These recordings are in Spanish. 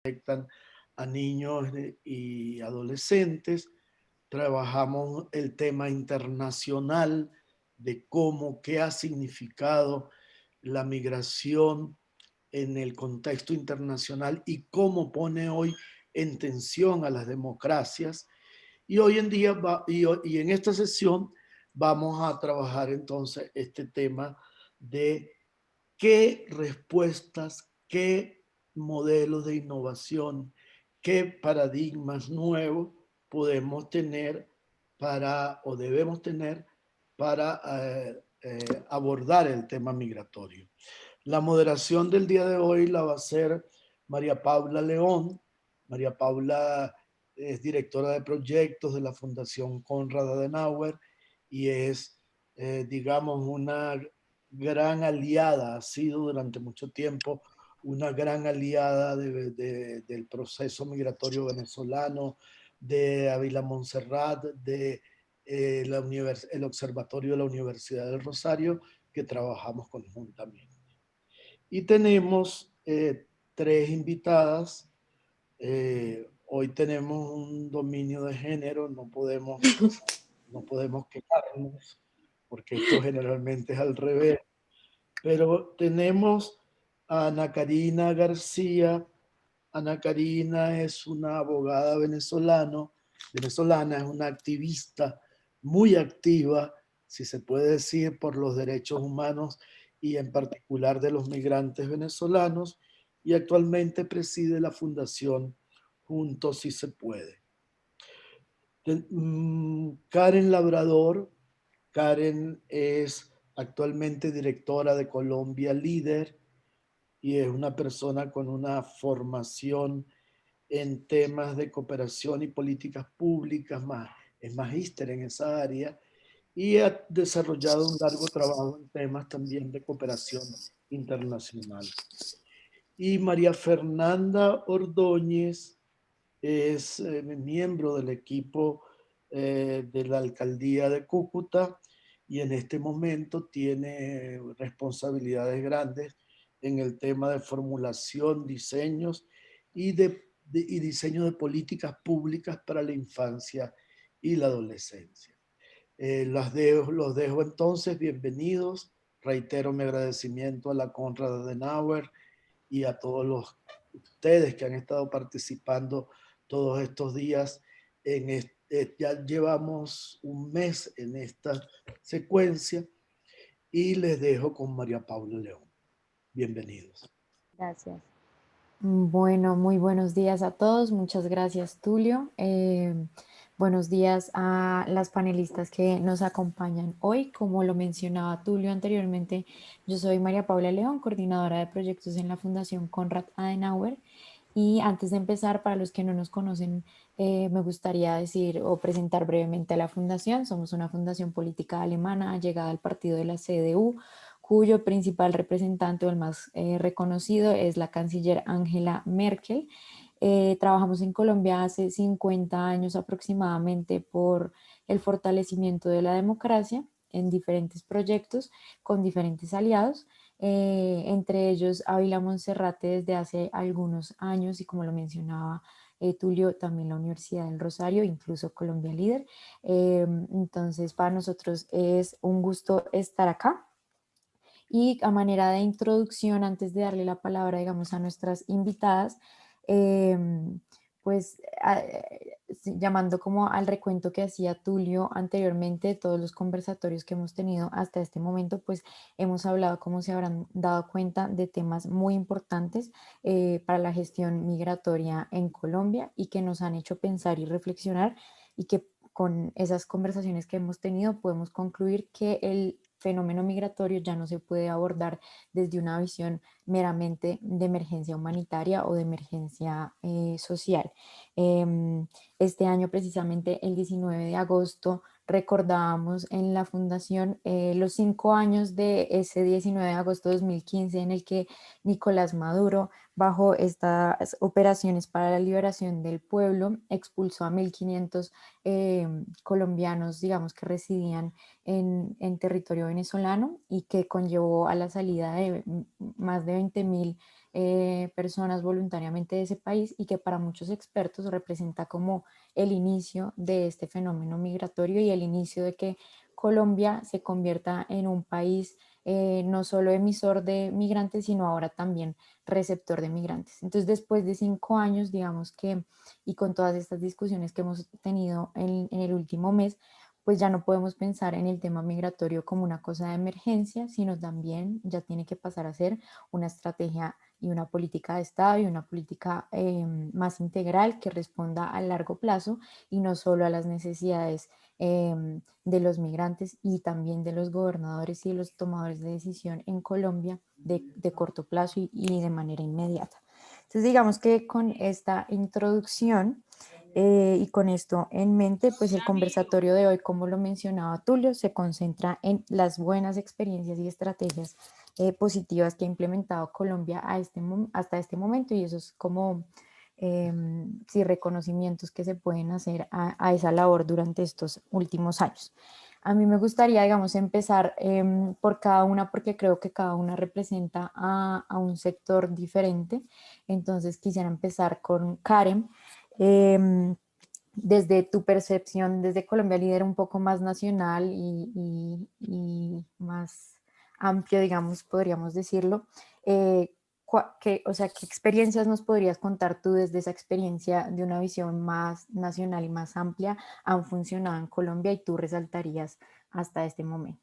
afectan a niños y adolescentes. Trabajamos el tema internacional de cómo, qué ha significado la migración en el contexto internacional y cómo pone hoy en tensión a las democracias. Y hoy en día, y en esta sesión, vamos a trabajar entonces este tema de qué respuestas, qué modelos de innovación, qué paradigmas nuevos podemos tener para o debemos tener para abordar el tema migratorio. La moderación del día de hoy la va a hacer María Paula León. María Paula es directora de proyectos de la Fundación Konrad Adenauer y es, digamos, una gran aliada, ha sido durante mucho tiempo una gran aliada del proceso migratorio venezolano, de Ávila Montserrat, de el Observatorio de la Universidad del Rosario, que trabajamos conjuntamente. Y tenemos tres invitadas. Hoy tenemos un dominio de género, no podemos quejarnos, porque esto generalmente es al revés. Pero tenemos a Ana Karina García. Ana Karina es una abogada venezolana, es una activista muy activa, si se puede decir, por los derechos humanos y en particular de los migrantes venezolanos, y actualmente preside la fundación Juntos Si Se Puede. Karen Labrador. Karen es actualmente directora de Colombia Líder y es una persona con una formación en temas de cooperación y políticas públicas, es magíster en esa área y ha desarrollado un largo trabajo en temas también de cooperación internacional. Y María Fernanda Ordóñez es miembro del equipo de la alcaldía de Cúcuta y en este momento tiene responsabilidades grandes en el tema de formulación, diseños y diseño de políticas públicas para la infancia y la adolescencia. Los dejo entonces, bienvenidos. Reitero mi agradecimiento a la Konrad Adenauer y a todos ustedes que han estado participando todos estos días. Ya llevamos un mes en esta secuencia y les dejo con María Paula León. Bienvenidos. Gracias. Bueno, muy buenos días a todos. Muchas gracias, Tulio. Buenos días a las panelistas que nos acompañan hoy. Como lo mencionaba Tulio anteriormente, yo soy María Paula León, coordinadora de proyectos en la Fundación Konrad Adenauer. Y antes de empezar, para los que no nos conocen, me gustaría decir o presentar brevemente a la fundación. Somos una fundación política alemana llegada al partido de la CDU, cuyo principal representante o el más reconocido es la canciller Angela Merkel. Trabajamos en Colombia hace 50 años aproximadamente por el fortalecimiento de la democracia en diferentes proyectos con diferentes aliados. Entre ellos Ávila Monserrate desde hace algunos años y como lo mencionaba Tulio, también la Universidad del Rosario, incluso Colombia Líder. Entonces para nosotros es un gusto estar acá. Y a manera de introducción, antes de darle la palabra, digamos, a nuestras invitadas, eh, pues llamando como al recuento que hacía Tulio anteriormente de todos los conversatorios que hemos tenido hasta este momento, pues hemos hablado, como se habrán dado cuenta, de temas muy importantes para la gestión migratoria en Colombia y que nos han hecho pensar y reflexionar y que con esas conversaciones que hemos tenido podemos concluir que el fenómeno migratorio ya no se puede abordar desde una visión meramente de emergencia humanitaria o de emergencia social. Este año, precisamente el 19 de agosto, recordábamos en la fundación los 5 años de ese 19 de agosto de 2015 en el que Nicolás Maduro, bajo estas operaciones para la liberación del pueblo, expulsó a 1.500 colombianos, digamos, que residían territorio venezolano y que conllevó a la salida de más de 20.000 personas voluntariamente de ese país y que para muchos expertos representa como el inicio de este fenómeno migratorio y el inicio de que Colombia se convierta en un país no solo emisor de migrantes, sino ahora también receptor de migrantes. Entonces, después de 5 años, digamos que, y con todas estas discusiones que hemos tenido en el último mes, pues ya no podemos pensar en el tema migratorio como una cosa de emergencia, sino también ya tiene que pasar a ser una estrategia y una política de Estado y una política más integral que responda a largo plazo y no solo a las necesidades de los migrantes y también de los gobernadores y de los tomadores de decisión en Colombia de corto plazo y de manera inmediata. Entonces, digamos que con esta introducción y con esto en mente, pues el conversatorio de hoy, como lo mencionaba Tulio, se concentra en las buenas experiencias y estrategias positivas que ha implementado Colombia hasta este momento y eso es como sí, reconocimientos que se pueden hacer a esa labor durante estos últimos años. A mí me gustaría, digamos, empezar por cada una porque creo que cada una representa a un sector diferente. Entonces quisiera empezar con Karen. Em, Desde tu percepción, desde Colombia Líder un poco más nacional y más amplio, digamos, podríamos decirlo, o sea, ¿qué experiencias nos podrías contar tú desde esa experiencia de una visión más nacional y más amplia han funcionado en Colombia y tú resaltarías hasta este momento?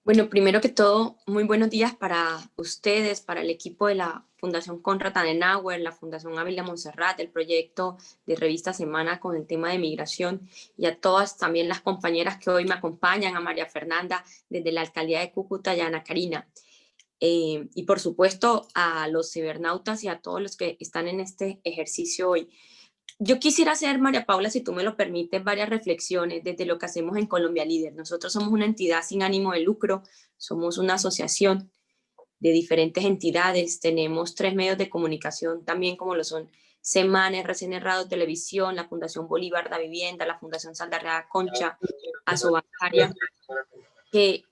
Bueno, primero que todo, muy buenos días para ustedes, para el equipo de la Fundación Konrad Adenauer, la Fundación Ávila Montserrat, el proyecto de Revista Semana con el tema de migración y a todas también las compañeras que hoy me acompañan, a María Fernanda desde la Alcaldía de Cúcuta y a Ana Karina. Y por supuesto a los cibernautas y a todos los que están en este ejercicio hoy. Yo quisiera hacer, María Paula, si tú me lo permites, varias reflexiones desde lo que hacemos en Colombia Líder. Nosotros somos una entidad sin ánimo de lucro, somos una asociación de diferentes entidades, tenemos 3 medios de comunicación también como lo son Semana, RCN Radio Televisión, la Fundación Bolívar da Vivienda, la Fundación Saldarriaga Concha, Asobancaria, que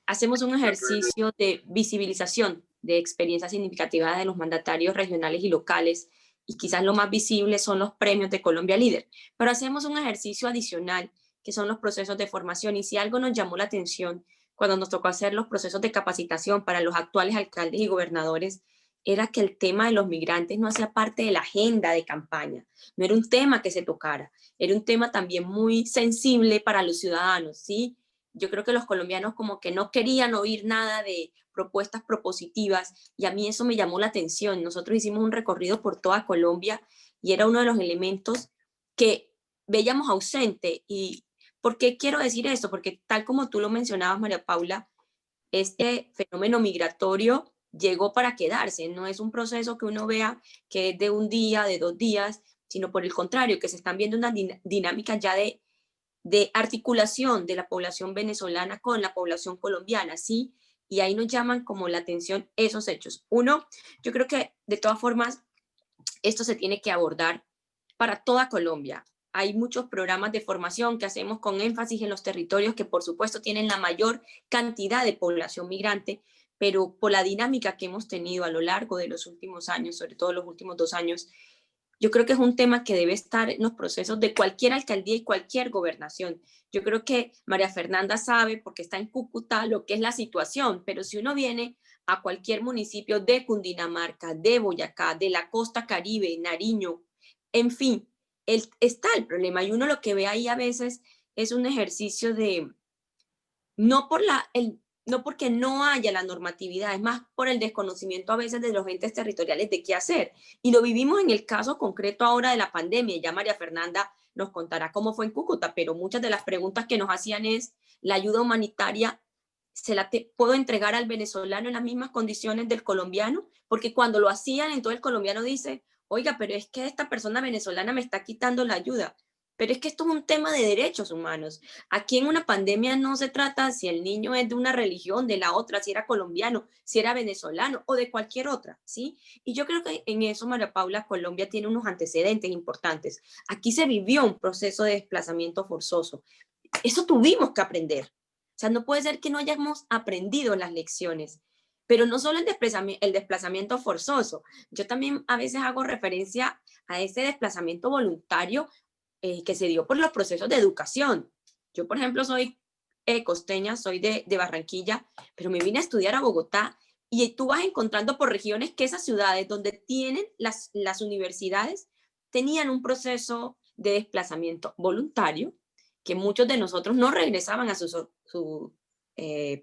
hacemos un ejercicio de visibilización de experiencias significativas de los mandatarios regionales y locales, y quizás lo más visible son los premios de Colombia Líder, pero hacemos un ejercicio adicional que son los procesos de formación, y si algo nos llamó la atención cuando nos tocó hacer los procesos de capacitación para los actuales alcaldes y gobernadores, era que el tema de los migrantes no hacía parte de la agenda de campaña, no era un tema que se tocara, era un tema también muy sensible para los ciudadanos, ¿sí? Yo creo que los colombianos como que no querían oír nada de propuestas propositivas y a mí eso me llamó la atención. Nosotros hicimos un recorrido por toda Colombia y era uno de los elementos que veíamos ausente. ¿Y por qué quiero decir esto? Porque tal como tú lo mencionabas, María Paula, este fenómeno migratorio llegó para quedarse. No es un proceso que uno vea que es de un día, de 2 días, sino por el contrario, que se están viendo unas dinámicas ya de articulación de la población venezolana con la población colombiana, ¿sí? Y ahí nos llaman como la atención esos hechos. Uno, yo creo que de todas formas esto se tiene que abordar para toda Colombia. Hay muchos programas de formación que hacemos con énfasis en los territorios que por supuesto tienen la mayor cantidad de población migrante, pero por la dinámica que hemos tenido a lo largo de los últimos años, sobre todo los últimos 2 años, yo creo que es un tema que debe estar en los procesos de cualquier alcaldía y cualquier gobernación. Yo creo que María Fernanda sabe, porque está en Cúcuta, lo que es la situación, pero si uno viene a cualquier municipio de Cundinamarca, de Boyacá, de la costa Caribe, Nariño, en fin, está el problema y uno lo que ve ahí a veces es un ejercicio de no por no porque no haya la normatividad, es más por el desconocimiento a veces de los entes territoriales de qué hacer. Y lo vivimos en el caso concreto ahora de la pandemia. Ya María Fernanda nos contará cómo fue en Cúcuta, pero muchas de las preguntas que nos hacían es, ¿la ayuda humanitaria puedo entregar al venezolano en las mismas condiciones del colombiano? Porque cuando lo hacían, entonces el colombiano dice, oiga, pero es que esta persona venezolana me está quitando la ayuda. Pero es que esto es un tema de derechos humanos. Aquí en una pandemia no se trata si el niño es de una religión, de la otra, si era colombiano, si era venezolano o de cualquier otra, ¿sí? Y yo creo que en eso, María Paula, Colombia tiene unos antecedentes importantes. Aquí se vivió un proceso de desplazamiento forzoso. Eso tuvimos que aprender. O sea, no puede ser que no hayamos aprendido las lecciones. Pero no solo el desplazamiento forzoso, yo también a veces hago referencia a ese desplazamiento voluntario que se dio por los procesos de educación. Yo, por ejemplo, soy costeña, soy de Barranquilla, pero me vine a estudiar a Bogotá y tú vas encontrando por regiones que esas ciudades donde tienen las universidades tenían un proceso de desplazamiento voluntario que muchos de nosotros no regresaban a su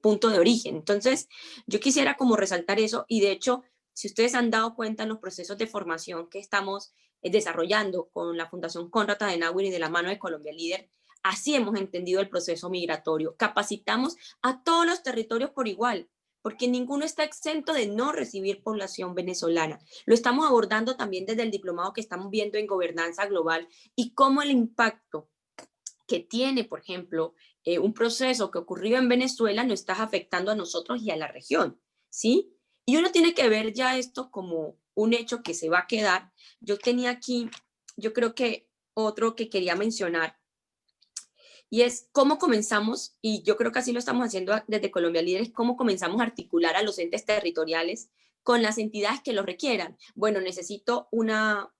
punto de origen. Entonces, yo quisiera como resaltar eso y de hecho, si ustedes han dado cuenta en los procesos de formación que estamos desarrollando con la Fundación Konrad Adenauer y de la mano de Colombia Líder, así hemos entendido el proceso migratorio. Capacitamos a todos los territorios por igual, porque ninguno está exento de no recibir población venezolana. Lo estamos abordando también desde el diplomado que estamos viendo en gobernanza global y cómo el impacto que tiene, por ejemplo, un proceso que ocurrió en Venezuela nos está afectando a nosotros y a la región, ¿sí? Y uno tiene que ver ya esto como un hecho que se va a quedar. Yo tenía aquí, yo creo que otro que quería mencionar, y es cómo comenzamos, y yo creo que así lo estamos haciendo desde Colombia Líderes, cómo comenzamos a articular a los entes territoriales con las entidades que lo requieran. Bueno, necesito una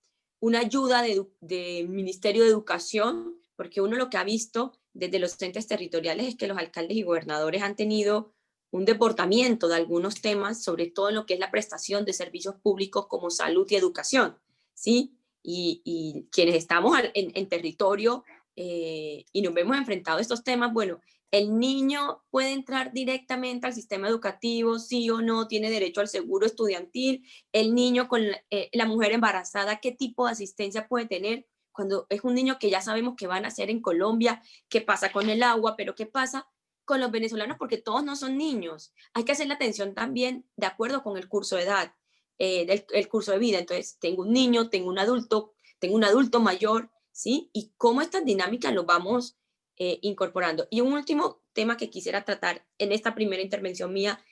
ayuda de Ministerio de Educación, porque uno lo que ha visto desde los entes territoriales es que los alcaldes y gobernadores han tenido un desbordamiento de algunos temas, sobre todo en lo que es la prestación de servicios públicos como salud y educación, ¿sí? Y quienes estamos en territorio y nos vemos enfrentados a estos temas, bueno, el niño puede entrar directamente al sistema educativo, sí o no, tiene derecho al seguro estudiantil, el niño con la mujer embarazada, qué tipo de asistencia puede tener cuando es un niño que ya sabemos que van a nacer en Colombia, qué pasa con el agua, pero qué pasa con los venezolanos porque todos no son niños. Hay que hacer la atención también de acuerdo con el curso de edad, el curso de vida. Entonces, tengo un niño, tengo un adulto mayor, ¿sí? Y cómo estas dinámicas los vamos incorporando. Y un último tema que quisiera tratar en esta primera intervención mía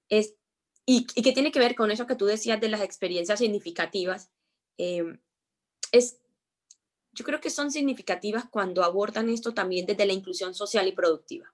es, y que tiene que ver con eso que tú decías de las experiencias significativas, eh, es, yo creo que son significativas cuando abordan esto también desde la inclusión social y productiva,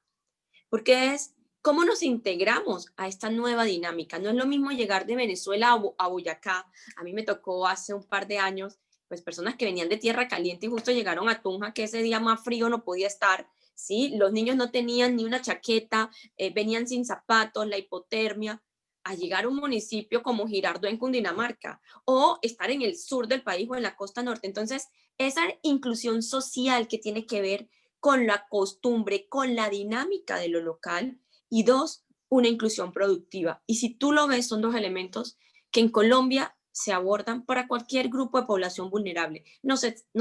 porque es cómo nos integramos a esta nueva dinámica. No es lo mismo llegar de Venezuela a Boyacá. A mí me tocó hace un par de años, pues personas que venían de tierra caliente y justo llegaron a Tunja, que ese día más frío no podía estar, ¿sí? Los niños no tenían ni una chaqueta, venían sin zapatos, la hipotermia, a llegar a un municipio como Girardot en Cundinamarca, o estar en el sur del país o en la costa norte. Entonces, esa inclusión social que tiene que ver con la costumbre, con la dinámica de lo local, y dos, una inclusión productiva. Y si tú lo ves, son dos elementos que en Colombia se abordan para cualquier grupo de población vulnerable, no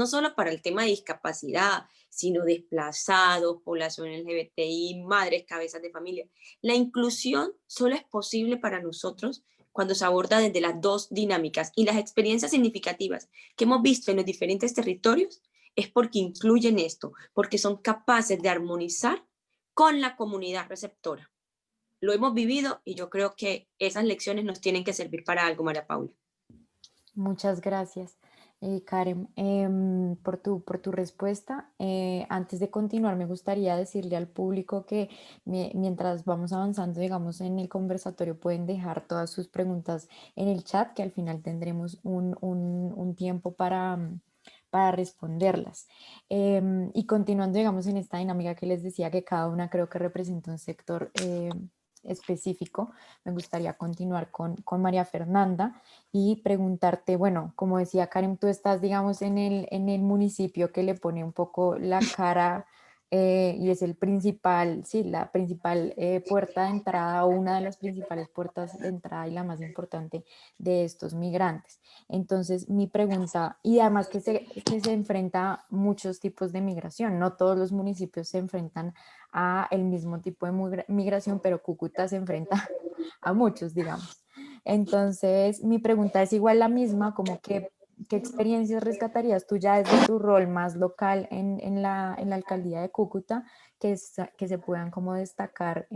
solo para el tema de discapacidad, sino desplazados, población LGBTI, madres, cabezas de familia. La inclusión solo es posible para nosotros cuando se aborda desde las dos dinámicas y las experiencias significativas que hemos visto en los diferentes territorios es porque incluyen esto, porque son capaces de armonizar con la comunidad receptora. Lo hemos vivido y yo creo que esas lecciones nos tienen que servir para algo, María Paula. Muchas gracias, Karen, por tu respuesta. Antes de continuar, me gustaría decirle al público que mientras vamos avanzando, digamos, en el conversatorio, pueden dejar todas sus preguntas en el chat, que al final tendremos un tiempo para responderlas. Y continuando, digamos, en esta dinámica que les decía, que cada una creo que representa un sector específico, me gustaría continuar con María Fernanda y preguntarte, bueno, como decía Karen, tú estás, digamos, en el municipio que le pone un poco la cara y es el principal, sí, la principal puerta de entrada o una de las principales puertas de entrada y la más importante de estos migrantes. Entonces, mi pregunta, y además que se enfrenta a muchos tipos de migración, no todos los municipios se enfrentan a el mismo tipo de migración, pero Cúcuta se enfrenta a muchos, digamos. Entonces, mi pregunta es igual la misma, como que, ¿qué experiencias rescatarías tú ya desde tu rol más local en la alcaldía de Cúcuta que se puedan como destacar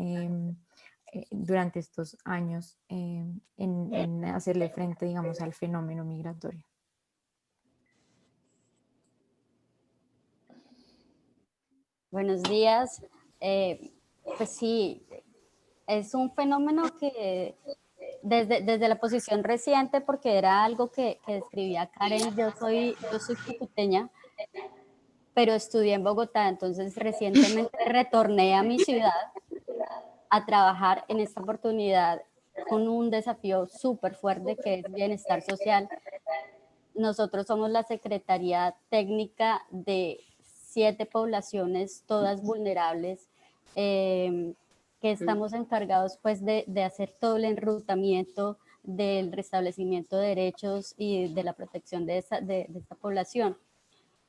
durante estos años en hacerle frente, digamos, al fenómeno migratorio? Buenos días. Pues sí, Es un fenómeno que desde la posición reciente, porque era algo que describía Karen, yo soy cucuteña, pero estudié en Bogotá, entonces recientemente retorné a mi ciudad a trabajar en esta oportunidad con un desafío súper fuerte que es bienestar social. Nosotros somos la Secretaría Técnica de 7 poblaciones, todas vulnerables, que estamos encargados pues de hacer todo el enrutamiento del restablecimiento de derechos y de la protección de esta población.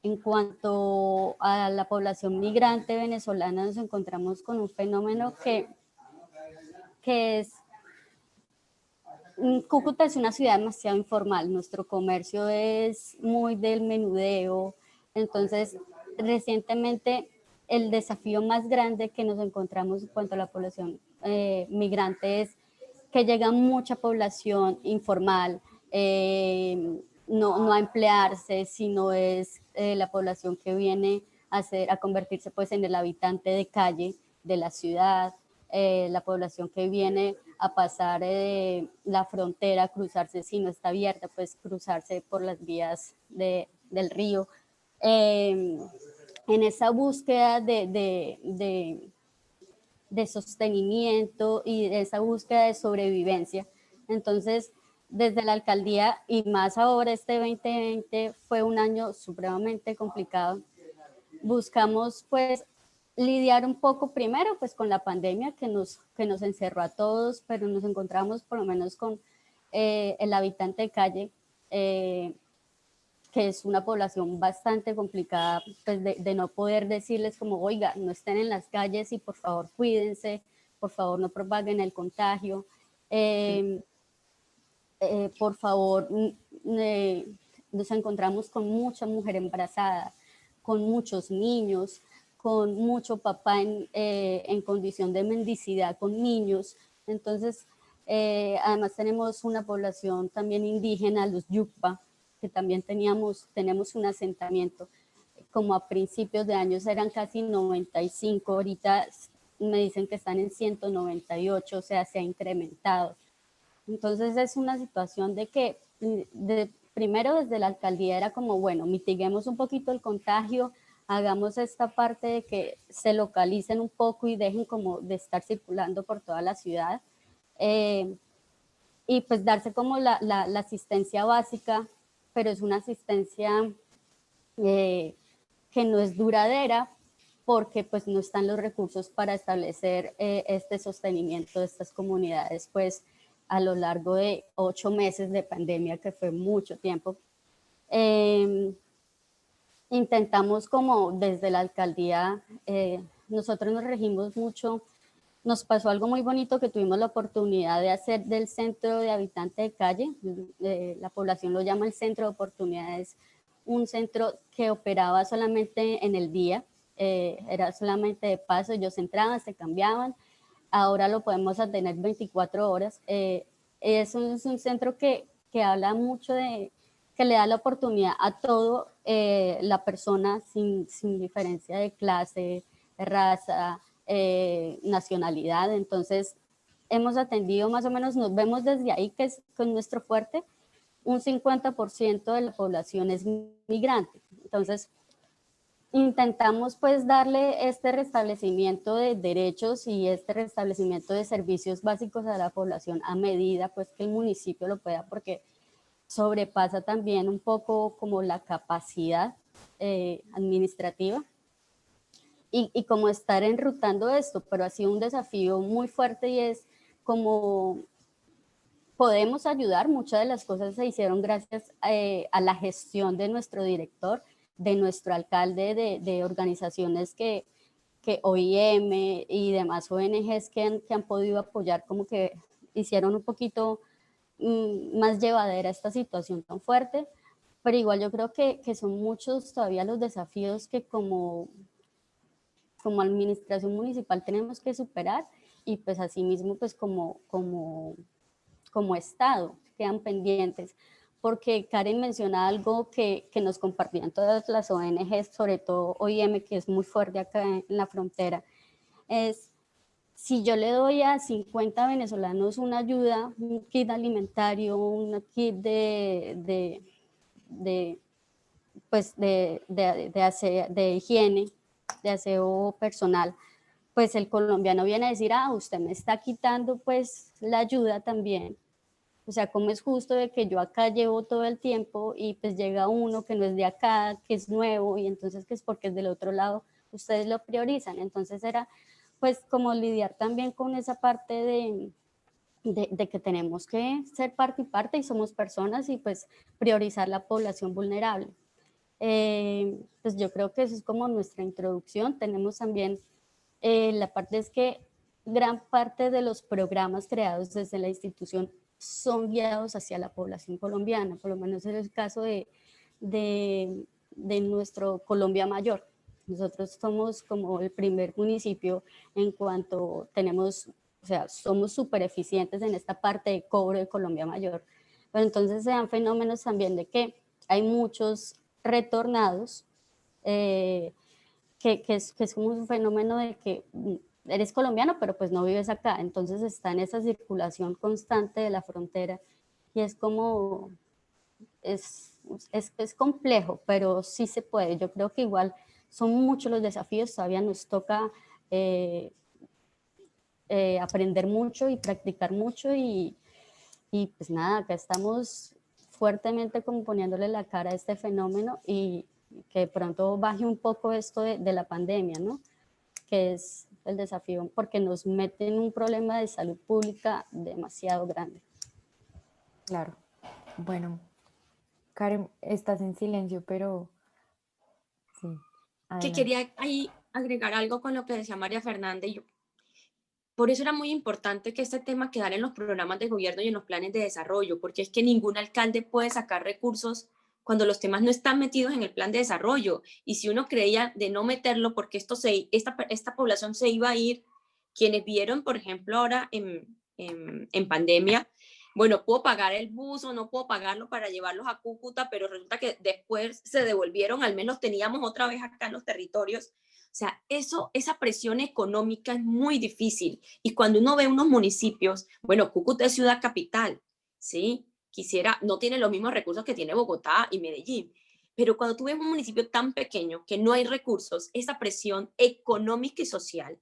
En cuanto a la población migrante venezolana, nos encontramos con un fenómeno que es Cúcuta es una ciudad demasiado informal, nuestro comercio es muy del menudeo, entonces recientemente el desafío más grande que nos encontramos en cuanto a la población migrante es que llega mucha población informal, no a emplearse, sino es la población que viene a convertirse pues en el habitante de calle de la ciudad, la población que viene a pasar la frontera, cruzarse, si no está abierta, pues cruzarse por las vías del río. En esa búsqueda de sostenimiento y de esa búsqueda de sobrevivencia. Entonces, desde la alcaldía y más ahora este 2020 fue un año supremamente complicado. Buscamos pues lidiar un poco primero pues con la pandemia que nos encerró a todos, pero nos encontramos por lo menos con el habitante de calle, que es una población bastante complicada, pues de no poder decirles como, oiga, no estén en las calles y por favor cuídense, por favor no propaguen el contagio, por favor, nos encontramos con mucha mujer embarazada, con muchos niños, con mucho papá en condición de mendicidad con niños. Entonces, además tenemos una población también indígena, los Yucpa, que también tenemos un asentamiento. Como a principios de años eran casi 95, ahorita me dicen que están en 198, o sea, se ha incrementado. Entonces es una situación de que primero desde la alcaldía era como, bueno, mitiguemos un poquito el contagio, hagamos esta parte de que se localicen un poco y dejen como de estar circulando por toda la ciudad. Y pues darse como la asistencia básica, pero es una asistencia que no es duradera porque pues no están los recursos para establecer este sostenimiento de estas comunidades pues a lo largo de 8 meses de pandemia, que fue mucho tiempo. Intentamos como desde la alcaldía, nosotros nos regimos mucho, nos pasó algo muy bonito que tuvimos la oportunidad de hacer del centro de habitante de calle, la población lo llama el centro de oportunidades, un centro que operaba solamente en el día, era solamente de paso, ellos entraban, se cambiaban, ahora lo podemos tener 24 horas. Es un centro que habla mucho de que le da la oportunidad a todo la persona sin diferencia de clase, de raza, nacionalidad. Entonces, hemos atendido más o menos, nos vemos desde ahí, que es con nuestro fuerte, un 50% de la población es migrante. Entonces, intentamos pues darle este restablecimiento de derechos y este restablecimiento de servicios básicos a la población a medida pues que el municipio lo pueda, porque sobrepasa también un poco como la capacidad administrativa y como estar enrutando esto, pero ha sido un desafío muy fuerte y es como podemos ayudar, muchas de las cosas se hicieron gracias a la gestión de nuestro director, de nuestro alcalde, de organizaciones que OIM y demás ONGs que han podido apoyar, como que hicieron un poquito más llevadera esta situación tan fuerte, pero igual yo creo que son muchos todavía los desafíos que como administración municipal tenemos que superar y pues asimismo pues como Estado quedan pendientes, porque Karen menciona algo que nos compartían todas las ONGs, sobre todo OIM, que es muy fuerte acá en la frontera, es si yo le doy a 50 venezolanos una ayuda, un kit alimentario, un kit pues de higiene, de aseo personal, pues el colombiano viene a decir, ah, usted me está quitando pues la ayuda también. O sea, ¿cómo es justo de que yo acá llevo todo el tiempo y pues llega uno que no es de acá, que es nuevo, y entonces que es porque es del otro lado, ustedes lo priorizan? Entonces era pues como lidiar también con esa parte de que tenemos que ser parte y parte y somos personas y pues priorizar la población vulnerable. Pues yo creo que eso es como nuestra introducción. Tenemos también la parte es que gran parte de los programas creados desde la institución son guiados hacia la población colombiana, por lo menos es el caso de nuestro Colombia Mayor. Nosotros somos como el primer municipio en cuanto tenemos, o sea, somos súper eficientes en esta parte de cobro de Colombia Mayor. Pero entonces se dan fenómenos también de que hay muchos retornados, que es como un fenómeno de que eres colombiano, pero pues no vives acá. Entonces está en esa circulación constante de la frontera y es como, es complejo, pero sí se puede. Yo creo que igual son muchos los desafíos, todavía nos toca aprender mucho y practicar mucho y pues nada, acá estamos fuertemente como poniéndole la cara a este fenómeno y que de pronto baje un poco esto de la pandemia, ¿no? Que es el desafío, porque nos mete en un problema de salud pública demasiado grande. Claro. Bueno, Karen, estás en silencio, pero sí, Que adelante. quería ahí agregar algo con lo que decía María Fernanda y yo. Por eso era muy importante que este tema quedara en los programas de gobierno y en los planes de desarrollo, porque es que ningún alcalde puede sacar recursos cuando los temas no están metidos en el plan de desarrollo. Y si uno creía de no meterlo porque esta población se iba a ir, quienes vieron, por ejemplo, ahora en pandemia, bueno, puedo pagar el bus o no puedo pagarlo para llevarlos a Cúcuta, pero resulta que después se devolvieron, al menos teníamos otra vez acá en los territorios. O sea, esa presión económica es muy difícil. Y cuando uno ve unos municipios, bueno, Cúcuta es ciudad capital, ¿sí? No tiene los mismos recursos que tiene Bogotá y Medellín. Pero cuando tú ves un municipio tan pequeño que no hay recursos, esa presión económica y social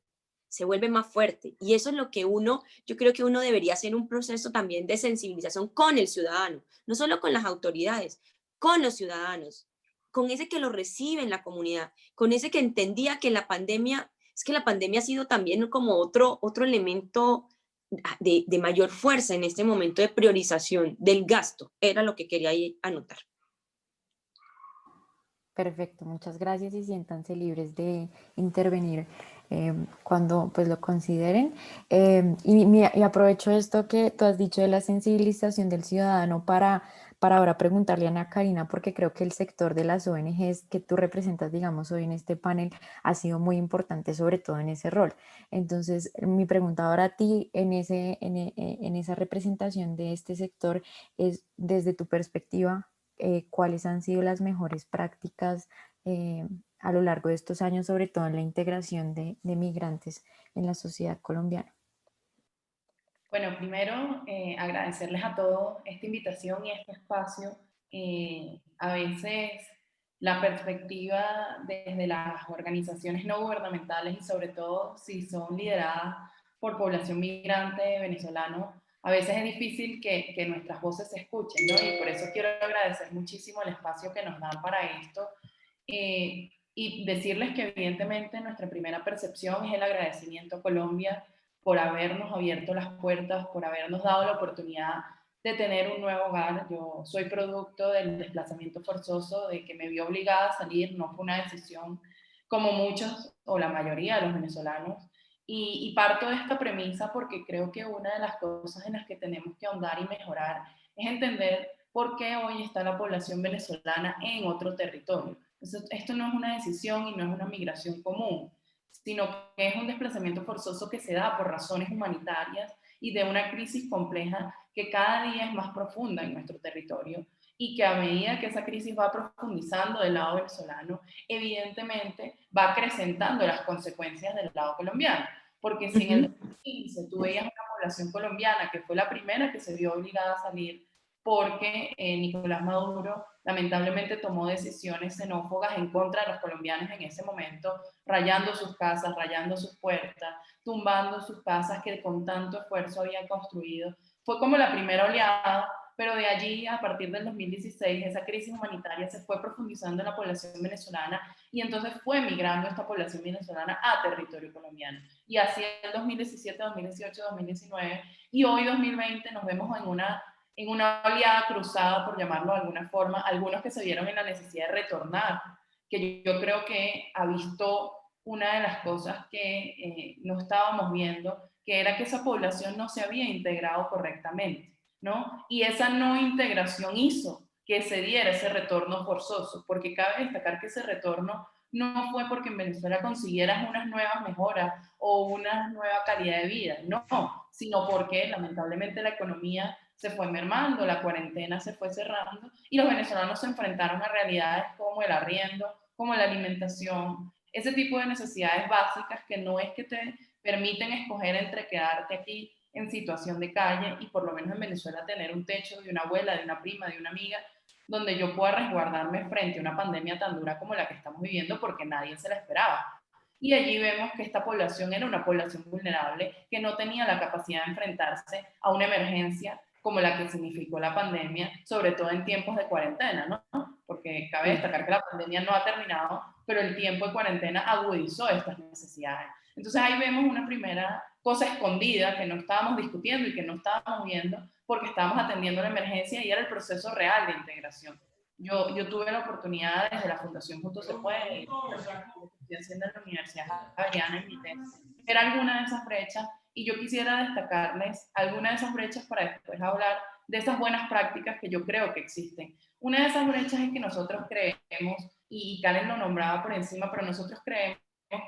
se vuelve más fuerte. Y eso es lo que yo creo que uno debería hacer un proceso también de sensibilización con el ciudadano, no solo con las autoridades, con los ciudadanos, con ese que lo recibe en la comunidad, con ese que entendía que la pandemia ha sido también como otro elemento de mayor fuerza en este momento de priorización del gasto. Era lo que quería anotar. Perfecto, muchas gracias y siéntanse libres de intervenir cuando pues lo consideren. Y aprovecho esto que tú has dicho de la sensibilización del ciudadano para ahora preguntarle a Ana Karina, porque creo que el sector de las ONGs que tú representas, digamos, hoy en este panel ha sido muy importante, sobre todo en ese rol. Entonces, mi pregunta ahora a ti en esa representación de este sector es, desde tu perspectiva, cuáles han sido las mejores prácticas a lo largo de estos años, sobre todo en la integración de migrantes en la sociedad colombiana. Bueno, primero agradecerles a todos esta invitación y este espacio. A veces la perspectiva desde las organizaciones no gubernamentales y sobre todo si son lideradas por población migrante venezolano, a veces es difícil que nuestras voces se escuchen, ¿no? Y por eso quiero agradecer muchísimo el espacio que nos dan para esto y decirles que evidentemente nuestra primera percepción es el agradecimiento a Colombia por habernos abierto las puertas, por habernos dado la oportunidad de tener un nuevo hogar. Yo soy producto del desplazamiento forzoso, de que me vi obligada a salir, no fue una decisión como muchos o la mayoría de los venezolanos. Y parto de esta premisa porque creo que una de las cosas en las que tenemos que ahondar y mejorar es entender por qué hoy está la población venezolana en otro territorio. Esto no es una decisión y no es una migración común, sino que es un desplazamiento forzoso que se da por razones humanitarias y de una crisis compleja que cada día es más profunda en nuestro territorio y que a medida que esa crisis va profundizando del lado venezolano, evidentemente va acrecentando las consecuencias del lado colombiano. porque si en el 2015 tú veías una población colombiana que fue la primera que se vio obligada a salir porque Nicolás Maduro lamentablemente tomó decisiones xenófobas en contra de los colombianos en ese momento, rayando sus casas, rayando sus puertas, tumbando sus casas que con tanto esfuerzo habían construido. Fue como la primera oleada, pero de allí, a partir del 2016, esa crisis humanitaria se fue profundizando en la población venezolana y entonces fue migrando esta población venezolana a territorio colombiano. Y así el 2017, 2018, 2019 y hoy 2020 nos vemos en una oleada cruzada, por llamarlo de alguna forma, algunos que se vieron en la necesidad de retornar, que yo creo que ha visto una de las cosas que no estábamos viendo, que era que esa población no se había integrado correctamente, ¿no? Y esa no integración hizo que se diera ese retorno forzoso, porque cabe destacar que ese retorno no fue porque en Venezuela consiguieras unas nuevas mejoras o una nueva calidad de vida, no, sino porque lamentablemente la economía se fue mermando, la cuarentena se fue cerrando y los venezolanos se enfrentaron a realidades como el arriendo, como la alimentación, ese tipo de necesidades básicas que no es que te permiten escoger entre quedarte aquí en situación de calle y por lo menos en Venezuela tener un techo de una abuela, de una prima, de una amiga, donde yo pueda resguardarme frente a una pandemia tan dura como la que estamos viviendo porque nadie se la esperaba. Y allí vemos que esta población era una población vulnerable que no tenía la capacidad de enfrentarse a una emergencia como la que significó la pandemia, sobre todo en tiempos de cuarentena, ¿no? Porque cabe destacar que la pandemia no ha terminado, pero el tiempo de cuarentena agudizó estas necesidades. Entonces ahí vemos una primera cosa escondida que no estábamos discutiendo y que no estábamos viendo porque estábamos atendiendo la emergencia y era el proceso real de integración. Yo tuve la oportunidad desde la Fundación Juntos Se Puede, lo que estoy haciendo en la Universidad Javeriana en mi tesis, ver alguna de esas brechas y yo quisiera destacarles algunas de esas brechas para después hablar de esas buenas prácticas que yo creo que existen. Una de esas brechas es que nosotros creemos, y Karen lo nombraba por encima, pero nosotros creemos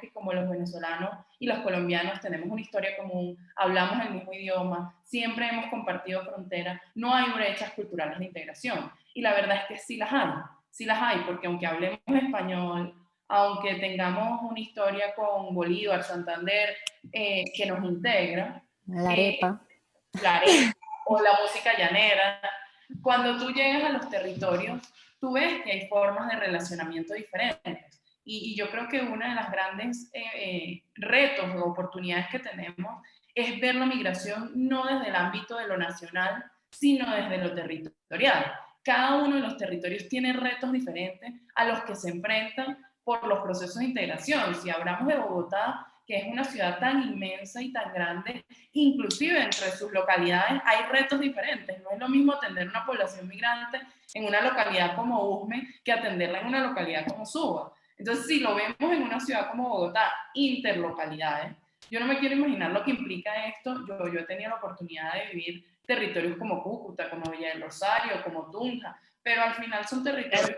que como los venezolanos y los colombianos tenemos una historia común, hablamos el mismo idioma, siempre hemos compartido frontera, no hay brechas culturales de integración. Y la verdad es que sí las hay, porque aunque hablemos español, aunque tengamos una historia con Bolívar, Santander, que nos integra, La arepa. la arepa o la música llanera, cuando tú llegas a los territorios, tú ves que hay formas de relacionamiento diferentes. Y yo creo que una de las grandes retos o oportunidades que tenemos es ver la migración no desde el ámbito de lo nacional, sino desde lo territorial. Cada uno de los territorios tiene retos diferentes a los que se enfrentan por los procesos de integración. Si hablamos de Bogotá, que es una ciudad tan inmensa y tan grande, inclusive entre sus localidades hay retos diferentes. No es lo mismo atender una población migrante en una localidad como Usme que atenderla en una localidad como Suba. Entonces, si lo vemos en una ciudad como Bogotá, interlocalidades, yo no me quiero imaginar lo que implica esto. Yo he tenido la oportunidad de vivir territorios como Cúcuta, como Villa del Rosario, como Tunja, pero al final son territorios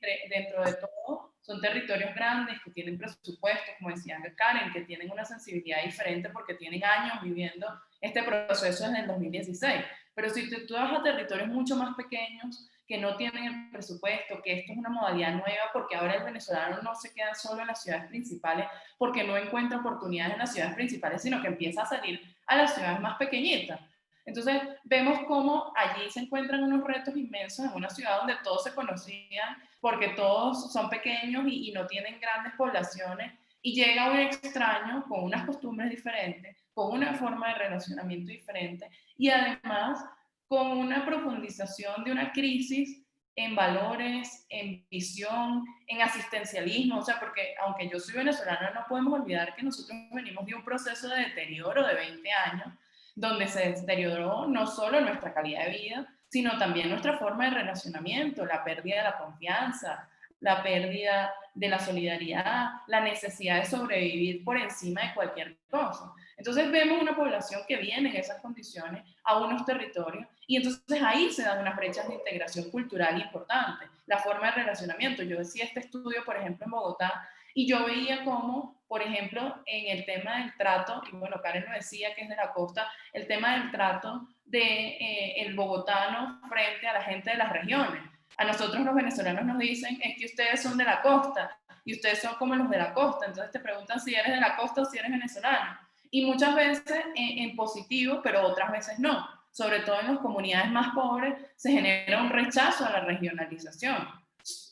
que dentro de todo son territorios grandes que tienen presupuestos, como decía Karen, que tienen una sensibilidad diferente porque tienen años viviendo este proceso desde el 2016. Pero si tú vas a territorios mucho más pequeños, que no tienen el presupuesto, que esto es una modalidad nueva, porque ahora el venezolano no se queda solo en las ciudades principales, porque no encuentra oportunidades en las ciudades principales, sino que empieza a salir a las ciudades más pequeñitas. Entonces vemos cómo allí se encuentran unos retos inmensos en una ciudad donde todos se conocían, porque todos son pequeños y no tienen grandes poblaciones, y llega un extraño con unas costumbres diferentes, con una forma de relacionamiento diferente, y además con una profundización de una crisis en valores, en visión, en asistencialismo, o sea, porque aunque yo soy venezolana, no podemos olvidar que nosotros venimos de un proceso de deterioro de 20 años, donde se deterioró no solo nuestra calidad de vida, sino también nuestra forma de relacionamiento, la pérdida de la confianza, la pérdida de la solidaridad, la necesidad de sobrevivir por encima de cualquier cosa. Entonces vemos una población que viene en esas condiciones a unos territorios y entonces ahí se dan unas brechas de integración cultural importantes, la forma de relacionamiento. Yo decía este estudio, por ejemplo, en Bogotá, y yo veía cómo, por ejemplo, en el tema del trato, y bueno, Karen lo decía que es de la costa, el tema del trato de el bogotano frente a la gente de las regiones. A nosotros los venezolanos nos dicen, es que ustedes son de la costa, y ustedes son como los de la costa, entonces te preguntan si eres de la costa o si eres venezolano. Y muchas veces en positivo, pero otras veces no. Sobre todo en las comunidades más pobres se genera un rechazo a la regionalización.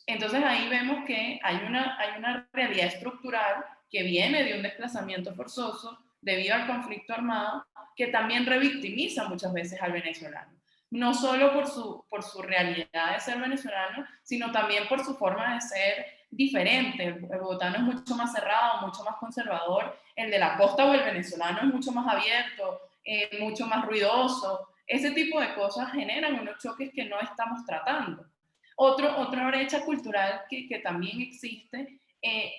Entonces ahí vemos que hay una realidad estructural que viene de un desplazamiento forzoso debido al conflicto armado, que también revictimiza muchas veces al venezolano. No solo por su realidad de ser venezolano, sino también por su forma de ser diferente. El bogotano es mucho más cerrado, mucho más conservador. El de la costa o el venezolano es mucho más abierto, mucho más ruidoso. Ese tipo de cosas generan unos choques que no estamos tratando. Otra brecha cultural que también existe,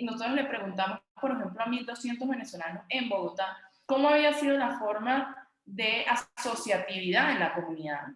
nosotros le preguntamos, por ejemplo, a 1.200 venezolanos en Bogotá, cómo había sido la forma de asociatividad en la comunidad.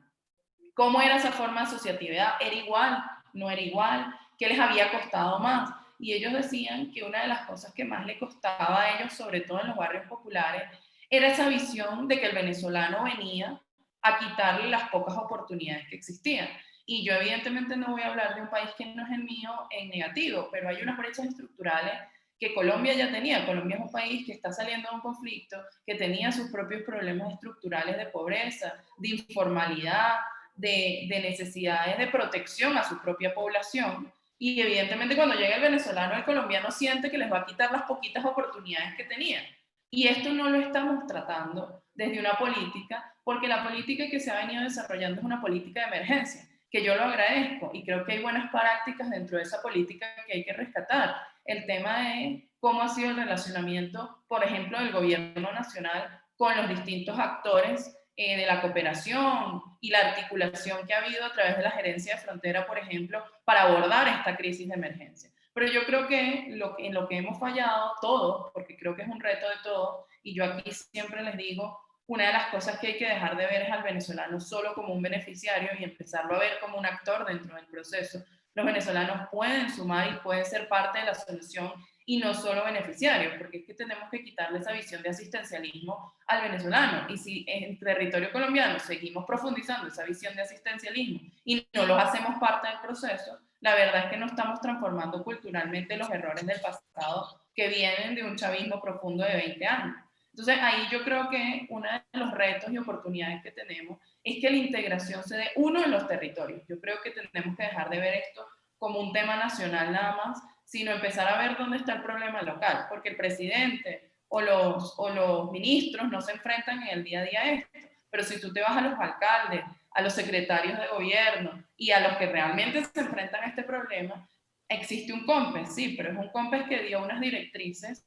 ¿Cómo era esa forma de asociatividad? ¿Era igual? ¿No era igual? ¿Qué les había costado más? Y ellos decían que una de las cosas que más les costaba a ellos, sobre todo en los barrios populares, era esa visión de que el venezolano venía a quitarle las pocas oportunidades que existían. Y yo evidentemente no voy a hablar de un país que no es el mío en negativo, pero hay unas brechas estructurales que Colombia ya tenía. Colombia es un país que está saliendo de un conflicto, que tenía sus propios problemas estructurales de pobreza, de informalidad, de necesidades de protección a su propia población. Y evidentemente cuando llega el venezolano, el colombiano siente que les va a quitar las poquitas oportunidades que tenían. Y esto no lo estamos tratando desde una política, porque la política que se ha venido desarrollando es una política de emergencia, que yo lo agradezco y creo que hay buenas prácticas dentro de esa política que hay que rescatar. El tema es cómo ha sido el relacionamiento, por ejemplo, del gobierno nacional con los distintos actores de la cooperación y la articulación que ha habido a través de la gerencia de frontera, por ejemplo, para abordar esta crisis de emergencia. Pero yo creo que en lo que hemos fallado todos, porque creo que es un reto de todos, y yo aquí siempre les digo, una de las cosas que hay que dejar de ver es al venezolano solo como un beneficiario y empezarlo a ver como un actor dentro del proceso. Los venezolanos pueden sumar y pueden ser parte de la solución y no solo beneficiarios, porque es que tenemos que quitarle esa visión de asistencialismo al venezolano. Y si en territorio colombiano seguimos profundizando esa visión de asistencialismo y no los hacemos parte del proceso, la verdad es que no estamos transformando culturalmente los errores del pasado que vienen de un chavismo profundo de 20 años. Entonces ahí yo creo que uno de los retos y oportunidades que tenemos es que la integración se dé uno en los territorios. Yo creo que tenemos que dejar de ver esto como un tema nacional nada más, sino empezar a ver dónde está el problema local, porque el presidente o los ministros no se enfrentan en el día a día a esto, pero si tú te vas a los alcaldes, a los secretarios de gobierno y a los que realmente se enfrentan a este problema, existe un COMPES, sí, pero es un COMPES que dio unas directrices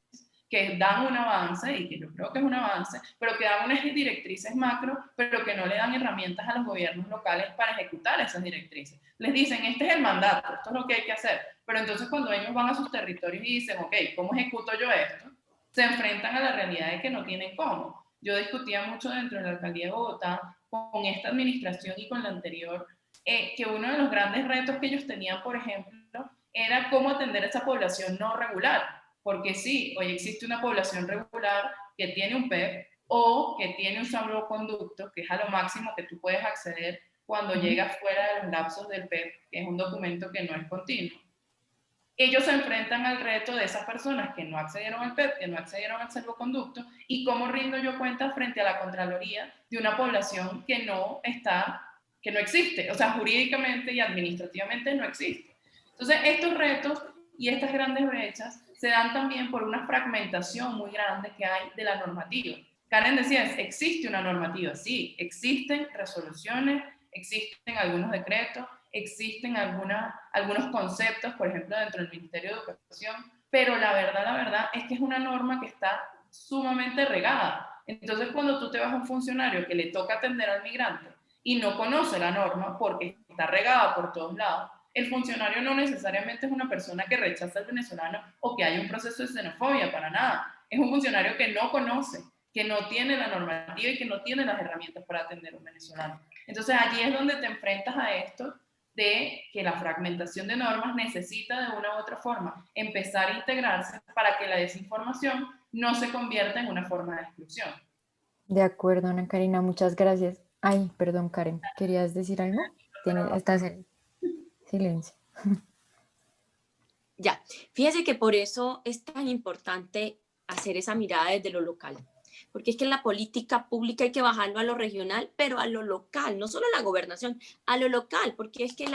que dan un avance, y que yo creo que es un avance, pero que dan unas directrices macro, pero que no le dan herramientas a los gobiernos locales para ejecutar esas directrices. Les dicen, este es el mandato, esto es lo que hay que hacer, pero entonces cuando ellos van a sus territorios y dicen, ok, ¿cómo ejecuto yo esto? Se enfrentan a la realidad de que no tienen cómo. Yo discutía mucho dentro de la alcaldía de Bogotá con esta administración y con la anterior, que uno de los grandes retos que ellos tenían, por ejemplo, era cómo atender a esa población no regular. Porque sí, hoy existe una población regular que tiene un PEP o que tiene un salvoconducto, que es a lo máximo que tú puedes acceder cuando llegas fuera de los lapsos del PEP, que es un documento que no es continuo. Ellos se enfrentan al reto de esas personas que no accedieron al PEP, que no accedieron al salvoconducto, y cómo rindo yo cuenta frente a la Contraloría de una población que no existe, o sea, jurídicamente y administrativamente no existe. Entonces, estos retos y estas grandes brechas se dan también por una fragmentación muy grande que hay de la normativa. Karen decía, existe una normativa, sí, existen resoluciones, existen algunos decretos, existen algunos conceptos, por ejemplo, dentro del Ministerio de Educación, pero la verdad es que es una norma que está sumamente regada. Entonces, cuando tú te vas a un funcionario que le toca atender al migrante y no conoce la norma porque está regada por todos lados, el funcionario no necesariamente es una persona que rechaza al venezolano o que hay un proceso de xenofobia, para nada. Es un funcionario que no conoce, que no tiene la normativa y que no tiene las herramientas para atender a un venezolano. Entonces allí es donde te enfrentas a esto de que la fragmentación de normas necesita de una u otra forma empezar a integrarse para que la desinformación no se convierta en una forma de exclusión. De acuerdo, Ana Karina, muchas gracias. Ay, perdón, Karen, ¿querías decir algo? Estás en silencio. Ya, fíjese que por eso es tan importante hacer esa mirada desde lo local, porque es que la política pública hay que bajarlo a lo regional, pero a lo local, no solo a la gobernación, a lo local, porque es que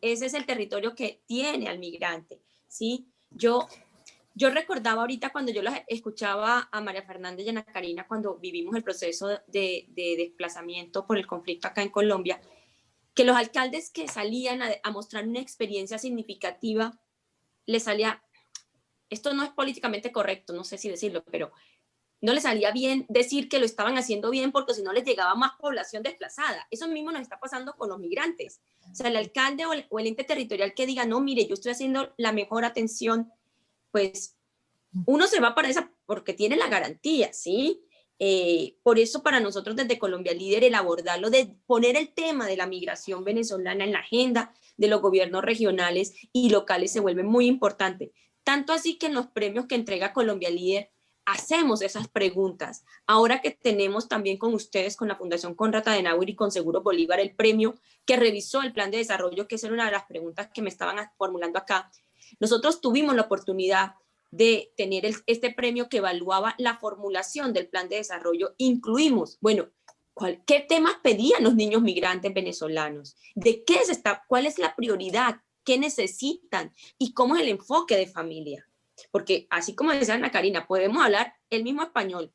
ese es el territorio que tiene al migrante, ¿sí? Yo recordaba ahorita cuando yo las escuchaba a María Fernández y a Ana Karina cuando vivimos el proceso de desplazamiento por el conflicto acá en Colombia, que los alcaldes que salían a mostrar una experiencia significativa, les salía, esto no es políticamente correcto, no sé si decirlo, pero no les salía bien decir que lo estaban haciendo bien porque si no les llegaba más población desplazada. Eso mismo nos está pasando con los migrantes. O sea, el alcalde o el ente territorial que diga, no, mire, yo estoy haciendo la mejor atención, pues uno se va para esa porque tiene la garantía, ¿sí? Por eso para nosotros desde Colombia Líder el abordarlo, de poner el tema de la migración venezolana en la agenda de los gobiernos regionales y locales se vuelve muy importante. Tanto así que en los premios que entrega Colombia Líder hacemos esas preguntas. Ahora que tenemos también con ustedes, con la Fundación Konrad Adenauer y con Seguro Bolívar, el premio que revisó el plan de desarrollo, que esa era una de las preguntas que me estaban formulando acá, nosotros tuvimos la oportunidad de tener este premio que evaluaba la formulación del plan de desarrollo. Incluimos, bueno, ¿qué temas pedían los niños migrantes venezolanos? ¿De qué cuál es la prioridad? ¿Qué necesitan? ¿Y cómo es el enfoque de familia? Porque así como decía Ana Karina, podemos hablar el mismo español,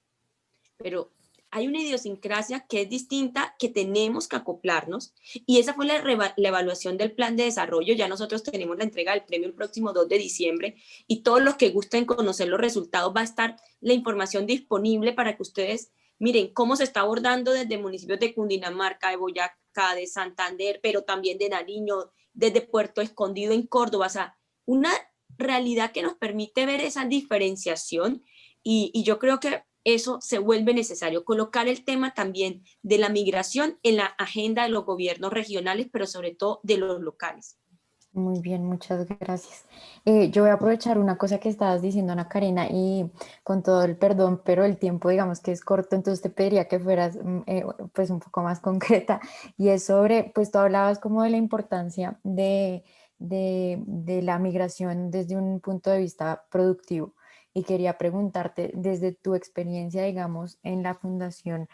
pero hay una idiosincrasia que es distinta, que tenemos que acoplarnos, y esa fue la evaluación del plan de desarrollo. Ya nosotros tenemos la entrega del premio el próximo 2 de diciembre, y todos los que gusten conocer los resultados, va a estar la información disponible para que ustedes miren cómo se está abordando desde municipios de Cundinamarca, de Boyacá, de Santander, pero también de Nariño, desde Puerto Escondido en Córdoba. O sea, una realidad que nos permite ver esa diferenciación, y yo creo que eso se vuelve necesario, colocar el tema también de la migración en la agenda de los gobiernos regionales, pero sobre todo de los locales. Muy bien, muchas gracias. Yo voy a aprovechar una cosa que estabas diciendo, Ana Karina, y con todo el perdón, pero el tiempo digamos que es corto, entonces te pediría que fueras pues un poco más concreta, y es sobre, pues tú hablabas como de la importancia de la migración desde un punto de vista productivo, y quería preguntarte, desde tu experiencia, digamos, en la fundación,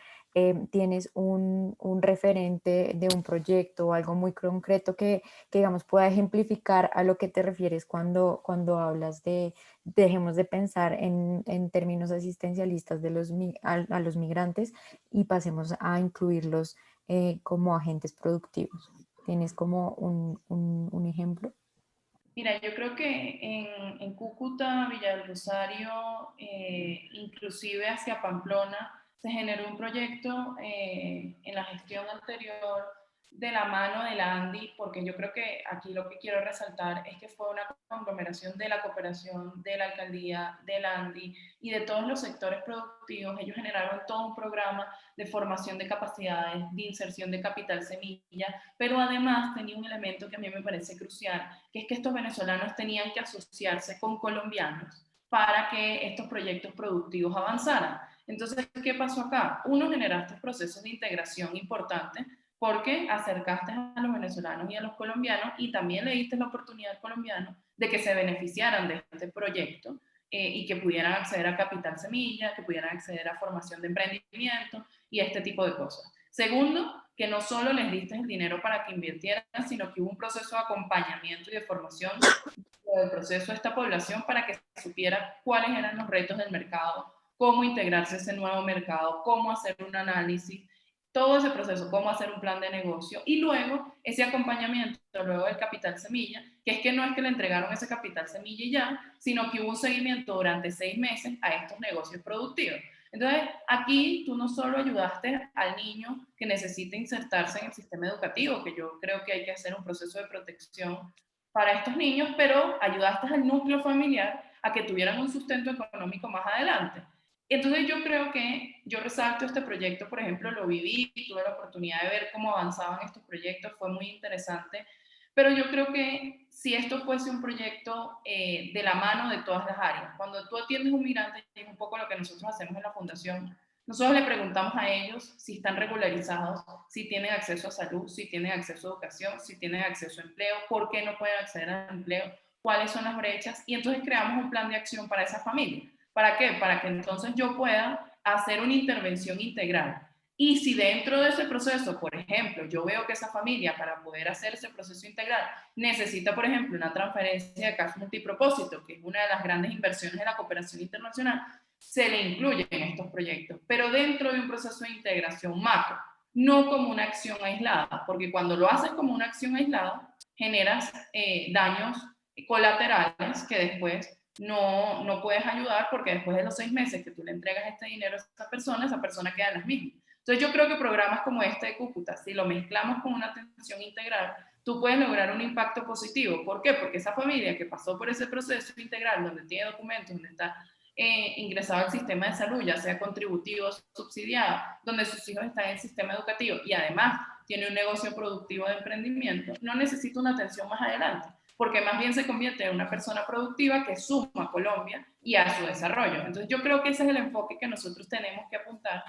¿tienes un referente de un proyecto o algo muy concreto que digamos pueda ejemplificar a lo que te refieres cuando hablas de dejemos de pensar en términos asistencialistas de a los migrantes y pasemos a incluirlos como agentes productivos? ¿Tienes como un ejemplo? Mira, yo creo que en Cúcuta, Villa del Rosario, inclusive hacia Pamplona, se generó un proyecto en la gestión anterior de la mano de la ANDI, porque yo creo que aquí lo que quiero resaltar es que fue una conglomeración de la cooperación de la alcaldía, de la ANDI y de todos los sectores productivos. Ellos generaron todo un programa de formación de capacidades, de inserción de capital semilla, pero además tenía un elemento que a mí me parece crucial, que es que estos venezolanos tenían que asociarse con colombianos para que estos proyectos productivos avanzaran. Entonces, ¿qué pasó acá? Uno, generaste procesos de integración importantes porque acercaste a los venezolanos y a los colombianos y también le diste la oportunidad al colombiano de que se beneficiaran de este proyecto y que pudieran acceder a capital semilla, que pudieran acceder a formación de emprendimiento y este tipo de cosas. Segundo, que no solo les diste el dinero para que invirtieran, sino que hubo un proceso de acompañamiento y de formación del proceso de esta población para que supiera cuáles eran los retos del mercado, cómo integrarse a ese nuevo mercado, cómo hacer un análisis, todo ese proceso, cómo hacer un plan de negocio y luego ese acompañamiento, luego del capital semilla, que es que no es que le entregaron ese capital semilla y ya, sino que hubo un seguimiento durante 6 meses a estos negocios productivos. Entonces, aquí tú no solo ayudaste al niño que necesita insertarse en el sistema educativo, que yo creo que hay que hacer un proceso de protección para estos niños, pero ayudaste al núcleo familiar a que tuvieran un sustento económico más adelante. Entonces yo creo que yo resalto este proyecto, por ejemplo, lo viví, tuve la oportunidad de ver cómo avanzaban estos proyectos, fue muy interesante, pero yo creo que si esto fuese un proyecto de la mano de todas las áreas, cuando tú atiendes a un migrante, es un poco lo que nosotros hacemos en la fundación, nosotros le preguntamos a ellos si están regularizados, si tienen acceso a salud, si tienen acceso a educación, si tienen acceso a empleo, por qué no pueden acceder al empleo, cuáles son las brechas, y entonces creamos un plan de acción para esa familia. ¿Para qué? Para que entonces yo pueda hacer una intervención integral. Y si dentro de ese proceso, por ejemplo, yo veo que esa familia para poder hacer ese proceso integral necesita, por ejemplo, una transferencia de cash multipropósito, que es una de las grandes inversiones de la cooperación internacional, se le incluye en estos proyectos, pero dentro de un proceso de integración macro, no como una acción aislada, porque cuando lo haces como una acción aislada, generas daños colaterales que después no puedes ayudar, porque después de los 6 meses que tú le entregas este dinero a esa persona queda en las mismas. Entonces yo creo que programas como este de Cúcuta, si lo mezclamos con una atención integral, tú puedes lograr un impacto positivo. ¿Por qué? Porque esa familia que pasó por ese proceso integral, donde tiene documentos, donde está ingresado al sistema de salud, ya sea contributivo o subsidiado, donde sus hijos están en el sistema educativo y además tiene un negocio productivo de emprendimiento, no necesita una atención más adelante, porque más bien se convierte en una persona productiva que suma a Colombia y a su desarrollo. Entonces yo creo que ese es el enfoque que nosotros tenemos que apuntar,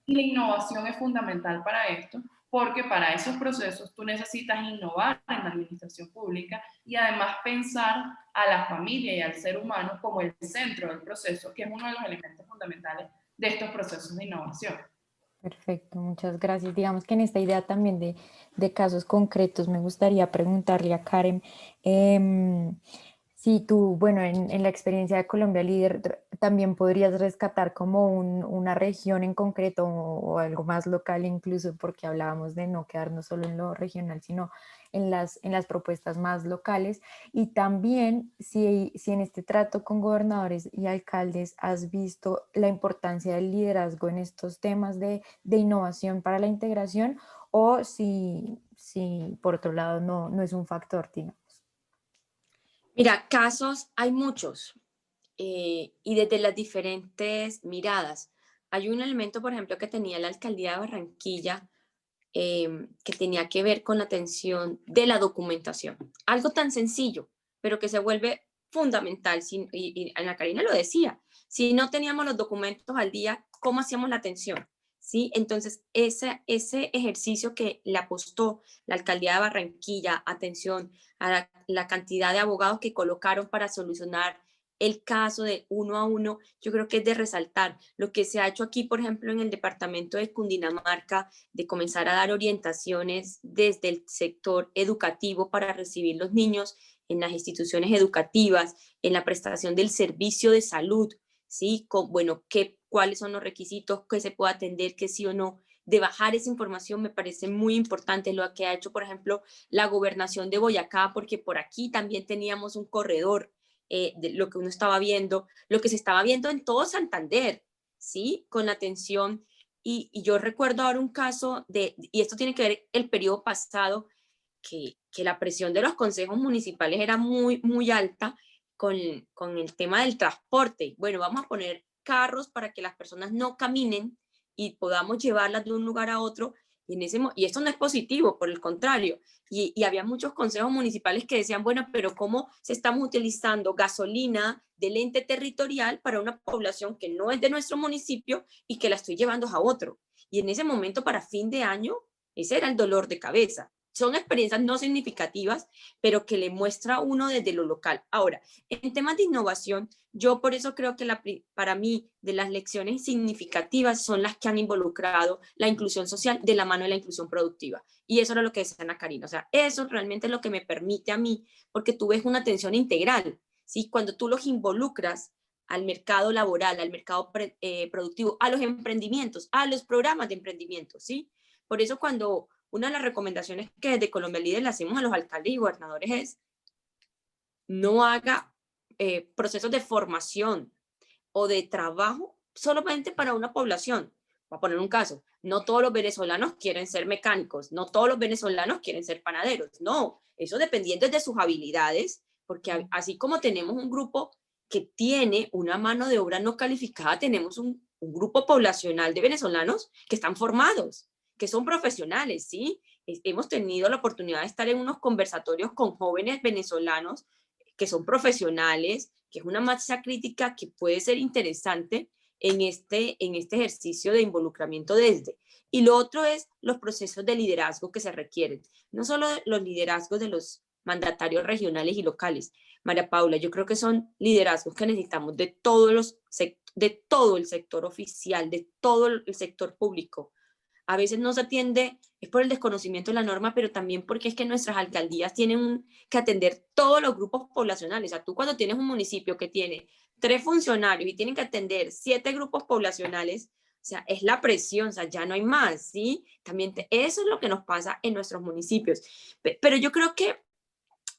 y la innovación es fundamental para esto, porque para esos procesos tú necesitas innovar en la administración pública y además pensar a la familia y al ser humano como el centro del proceso, que es uno de los elementos fundamentales de estos procesos de innovación. Perfecto, muchas gracias. Digamos que en esta idea también de casos concretos me gustaría preguntarle a Karen, si tú, bueno, en la experiencia de Colombia Líder, también podrías rescatar como una región en concreto o algo más local incluso, porque hablábamos de no quedarnos solo en lo regional, sino en las propuestas más locales. Y también si en este trato con gobernadores y alcaldes has visto la importancia del liderazgo en estos temas de innovación para la integración, o si por otro lado no es un factor, digamos. Mira, casos hay muchos y desde las diferentes miradas. Hay un elemento, por ejemplo, que tenía la alcaldía de Barranquilla que tenía que ver con la atención de la documentación. Algo tan sencillo, pero que se vuelve fundamental. Y Ana Karina lo decía, si no teníamos los documentos al día, ¿cómo hacíamos la atención? ¿Sí? Entonces, ese ejercicio que le apostó la alcaldía de Barranquilla, atención a la cantidad de abogados que colocaron para solucionar el caso de 1 a 1, yo creo que es de resaltar. Lo que se ha hecho aquí, por ejemplo, en el departamento de Cundinamarca, de comenzar a dar orientaciones desde el sector educativo para recibir los niños en las instituciones educativas, en la prestación del servicio de salud, ¿sí? Bueno, cuáles son los requisitos, qué se puede atender, qué sí o no. De bajar esa información me parece muy importante lo que ha hecho, por ejemplo, la gobernación de Boyacá, porque por aquí también teníamos un corredor de lo que uno estaba viendo, lo que se estaba viendo en todo Santander, ¿sí? Con la atención. Y yo recuerdo ahora un caso y esto tiene que ver el periodo pasado, que la presión de los consejos municipales era muy, muy alta con el tema del transporte. Bueno, vamos a poner carros para que las personas no caminen y podamos llevarlas de un lugar a otro. Y esto no es positivo, por el contrario. Y había muchos consejos municipales que decían, bueno, pero ¿cómo se estamos utilizando gasolina del ente territorial para una población que no es de nuestro municipio y que la estoy llevando a otro? Y en ese momento, para fin de año, ese era el dolor de cabeza. Son experiencias no significativas, pero que le muestra a uno desde lo local. Ahora, en temas de innovación, yo por eso creo que para mí de las lecciones significativas son las que han involucrado la inclusión social de la mano de la inclusión productiva. Y eso era lo que decía Ana Karina. O sea, eso realmente es lo que me permite a mí, porque tú ves una atención integral, ¿sí? Cuando tú los involucras al mercado laboral, al mercado productivo, a los emprendimientos, a los programas de emprendimiento, ¿sí? Por eso cuando una de las recomendaciones que desde Colombia Líder le hacemos a los alcaldes y gobernadores es no haga procesos de formación o de trabajo solamente para una población. Voy a poner un caso, no todos los venezolanos quieren ser mecánicos, no todos los venezolanos quieren ser panaderos, no, eso dependiendo de sus habilidades, porque así como tenemos un grupo que tiene una mano de obra no calificada, tenemos un grupo poblacional de venezolanos que están formados, que son profesionales, ¿sí? Hemos tenido la oportunidad de estar en unos conversatorios con jóvenes venezolanos que son profesionales, que es una masa crítica que puede ser interesante en este ejercicio de involucramiento desde. Y lo otro es los procesos de liderazgo que se requieren, no solo los liderazgos de los mandatarios regionales y locales. María Paula, yo creo que son liderazgos que necesitamos de todos los de todo el sector oficial, de todo el sector público. A veces no se atiende, es por el desconocimiento de la norma, pero también porque es que nuestras alcaldías tienen que atender todos los grupos poblacionales. O sea, tú cuando tienes un municipio que tiene 3 funcionarios y tienen que atender 7 grupos poblacionales, o sea, es la presión, o sea, ya no hay más, ¿sí? También eso es lo que nos pasa en nuestros municipios. Pero yo creo que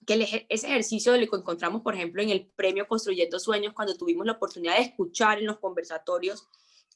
ese ejercicio lo que encontramos, por ejemplo, en el premio Construyendo Sueños, cuando tuvimos la oportunidad de escuchar en los conversatorios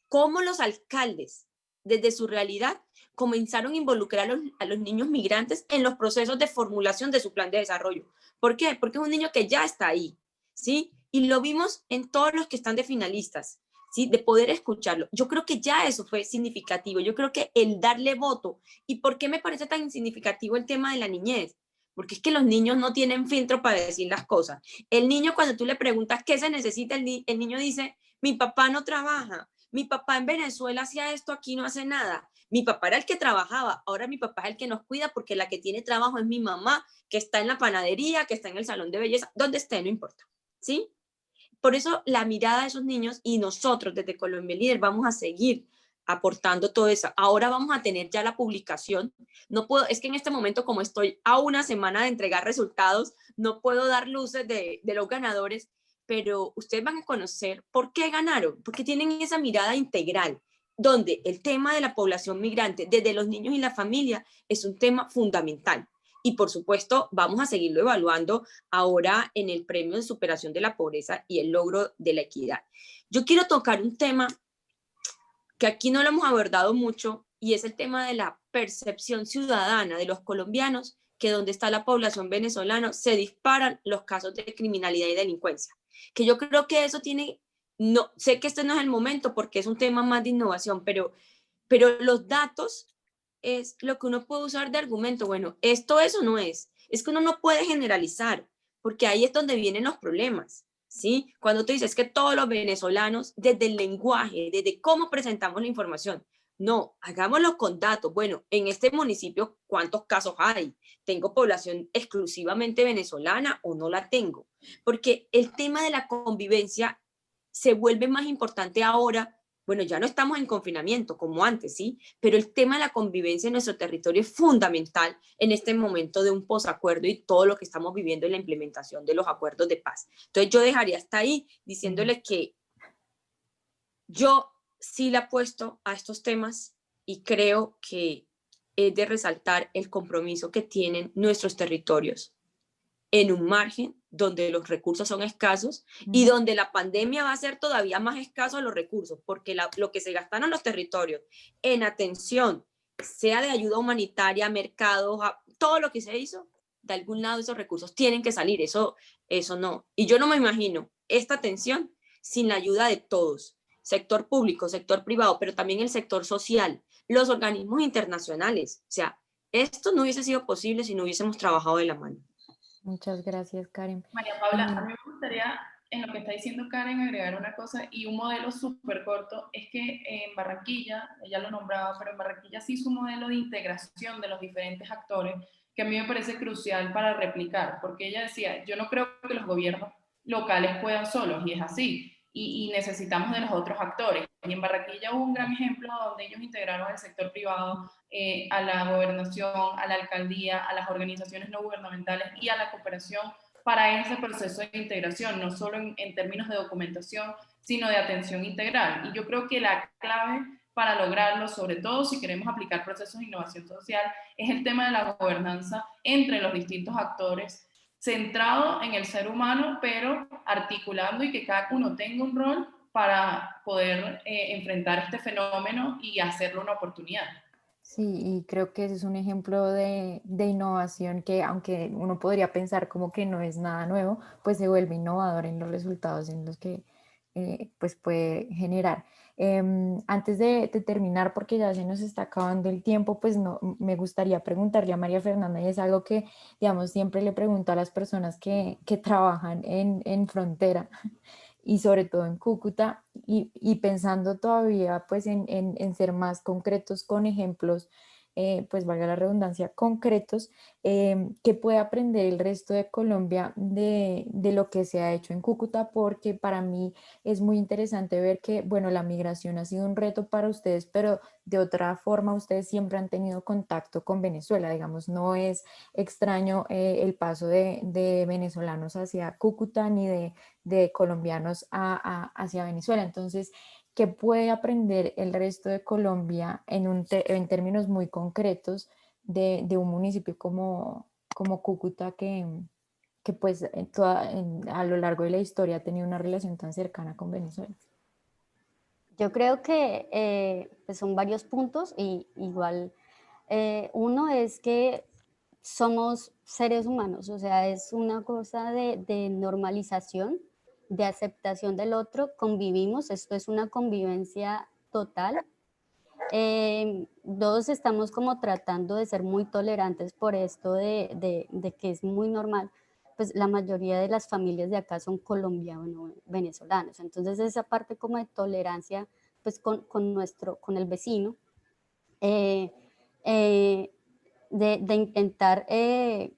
cómo los alcaldes, desde su realidad, comenzaron a involucrar a los niños migrantes en los procesos de formulación de su plan de desarrollo. ¿Por qué? Porque es un niño que ya está ahí, ¿sí? Y lo vimos en todos los que están de finalistas, ¿sí? De poder escucharlo. Yo creo que ya eso fue significativo. Yo creo que el darle voto. ¿Y por qué me parece tan significativo el tema de la niñez? Porque es que los niños no tienen filtro para decir las cosas. El niño, cuando tú le preguntas qué se necesita, el niño dice, mi papá no trabaja, mi papá en Venezuela hacía esto, aquí no hace nada. Mi papá era el que trabajaba, ahora mi papá es el que nos cuida porque la que tiene trabajo es mi mamá, que está en la panadería, que está en el salón de belleza, donde esté, no importa, ¿sí? Por eso la mirada de esos niños y nosotros desde Colombia Líder vamos a seguir aportando todo eso. Ahora vamos a tener ya la publicación. No puedo, es que en este momento, como estoy a una semana de entregar resultados, no puedo dar luces de los ganadores, pero ustedes van a conocer por qué ganaron, porque tienen esa mirada integral, donde el tema de la población migrante, desde los niños y la familia, es un tema fundamental. Y por supuesto, vamos a seguirlo evaluando ahora en el premio de superación de la pobreza y el logro de la equidad. Yo quiero tocar un tema que aquí no lo hemos abordado mucho, y es el tema de la percepción ciudadana de los colombianos, que donde está la población venezolana se disparan los casos de criminalidad y delincuencia. Que yo creo que eso tiene, no, sé que este no es el momento porque es un tema más de innovación, pero los datos es lo que uno puede usar de argumento. Bueno, eso no es. Es que uno no puede generalizar, porque ahí es donde vienen los problemas. ¿Sí? Cuando tú dices que todos los venezolanos, desde el lenguaje, desde cómo presentamos la información, no, hagámoslo con datos. Bueno, en este municipio, ¿cuántos casos hay? ¿Tengo población exclusivamente venezolana o no la tengo? Porque el tema de la convivencia se vuelve más importante ahora. Bueno, ya no estamos en confinamiento como antes, ¿sí? Pero el tema de la convivencia en nuestro territorio es fundamental en este momento de un posacuerdo y todo lo que estamos viviendo en la implementación de los acuerdos de paz. Entonces yo dejaría hasta ahí diciéndole que yo sí le apuesto a estos temas y creo que es de resaltar el compromiso que tienen nuestros territorios en un margen donde los recursos son escasos y donde la pandemia va a ser todavía más escasos los recursos, porque lo que se gastaron los territorios en atención, sea de ayuda humanitaria, mercados, todo lo que se hizo, de algún lado esos recursos tienen que salir, eso no. Y yo no me imagino esta atención sin la ayuda de todos, sector público, sector privado, pero también el sector social, los organismos internacionales. O sea, esto no hubiese sido posible si no hubiésemos trabajado de la mano. Muchas gracias, Karen. María Paula, a mí me gustaría, en lo que está diciendo Karen, agregar una cosa y un modelo súper corto. Es que en Barranquilla, ella lo nombraba, pero en Barranquilla sí hizo un modelo de integración de los diferentes actores que a mí me parece crucial para replicar, porque ella decía, yo no creo que los gobiernos locales puedan solos, y es así, y necesitamos de los otros actores. Y en Barranquilla hubo un gran ejemplo donde ellos integraron al sector privado, a la gobernación, a la alcaldía, a las organizaciones no gubernamentales y a la cooperación para ese proceso de integración, no solo en términos de documentación, sino de atención integral. Y yo creo que la clave para lograrlo, sobre todo si queremos aplicar procesos de innovación social, es el tema de la gobernanza entre los distintos actores, centrado en el ser humano, pero articulando y que cada uno tenga un rol para poder enfrentar este fenómeno y hacerlo una oportunidad. Sí, y creo que ese es un ejemplo de innovación que, aunque uno podría pensar como que no es nada nuevo, pues se vuelve innovador en los resultados en los que pues puede generar. Antes de terminar, porque ya se nos está acabando el tiempo, pues no, me gustaría preguntarle a María Fernanda, y es algo que, digamos, siempre le pregunto a las personas que trabajan en frontera, y sobre todo en Cúcuta, y pensando todavía pues en ser más concretos con ejemplos pues valga la redundancia, concretos, que puede aprender el resto de Colombia de lo que se ha hecho en Cúcuta, porque para mí es muy interesante ver que, bueno, la migración ha sido un reto para ustedes, pero de otra forma ustedes siempre han tenido contacto con Venezuela, digamos, no es extraño el paso de venezolanos hacia Cúcuta ni de colombianos hacia Venezuela. Entonces, ¿qué puede aprender el resto de Colombia en términos muy concretos de un municipio como Cúcuta que pues a lo largo de la historia ha tenido una relación tan cercana con Venezuela? Yo creo que pues son varios puntos y igual uno es que somos seres humanos, o sea, es una cosa de normalización, de aceptación del otro, convivimos, esto es una convivencia total. Todos estamos como tratando de ser muy tolerantes por esto de que es muy normal, pues la mayoría de las familias de acá son colombianos, venezolanos, entonces esa parte como de tolerancia pues con el vecino, eh, eh, de intentar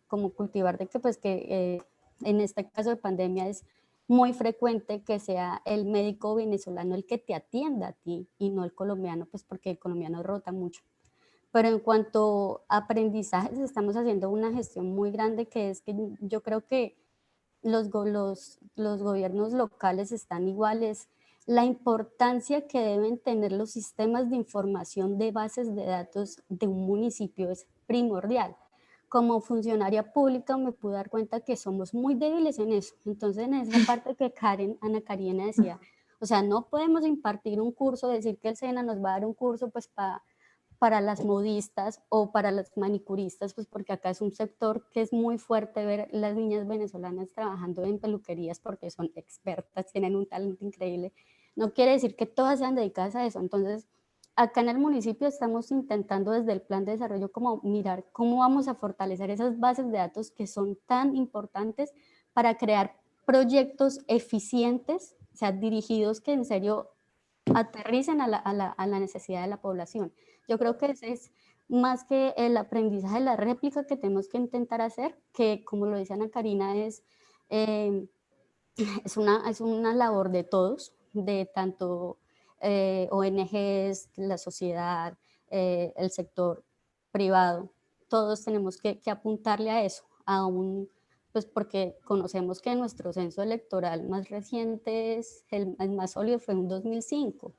como cultivar de que pues que en este caso de pandemia es muy frecuente que sea el médico venezolano el que te atienda a ti y no el colombiano, pues porque el colombiano rota mucho. Pero en cuanto a aprendizajes, estamos haciendo una gestión muy grande que es que yo creo que los gobiernos locales están iguales. La importancia que deben tener los sistemas de información de bases de datos de un municipio es primordial. Como funcionaria pública me pude dar cuenta que somos muy débiles en eso. Entonces, en esa parte que Ana Karina decía, o sea, no podemos impartir un curso, decir que el SENA nos va a dar un curso pues para las modistas o para las manicuristas, pues porque acá es un sector que es muy fuerte ver las niñas venezolanas trabajando en peluquerías porque son expertas, tienen un talento increíble. No quiere decir que todas sean dedicadas a eso. Entonces, acá en el municipio estamos intentando desde el plan de desarrollo como mirar cómo vamos a fortalecer esas bases de datos que son tan importantes para crear proyectos eficientes, o sea, dirigidos que en serio aterricen a la necesidad de la población. Yo creo que ese es más que el aprendizaje, la réplica que tenemos que intentar hacer, que como lo dice Ana Karina, eh, es una labor de todos, de tanto ONGs, la sociedad, el sector privado. Todos tenemos que apuntarle a eso, pues porque conocemos que nuestro censo electoral más reciente, el más sólido fue en 2005.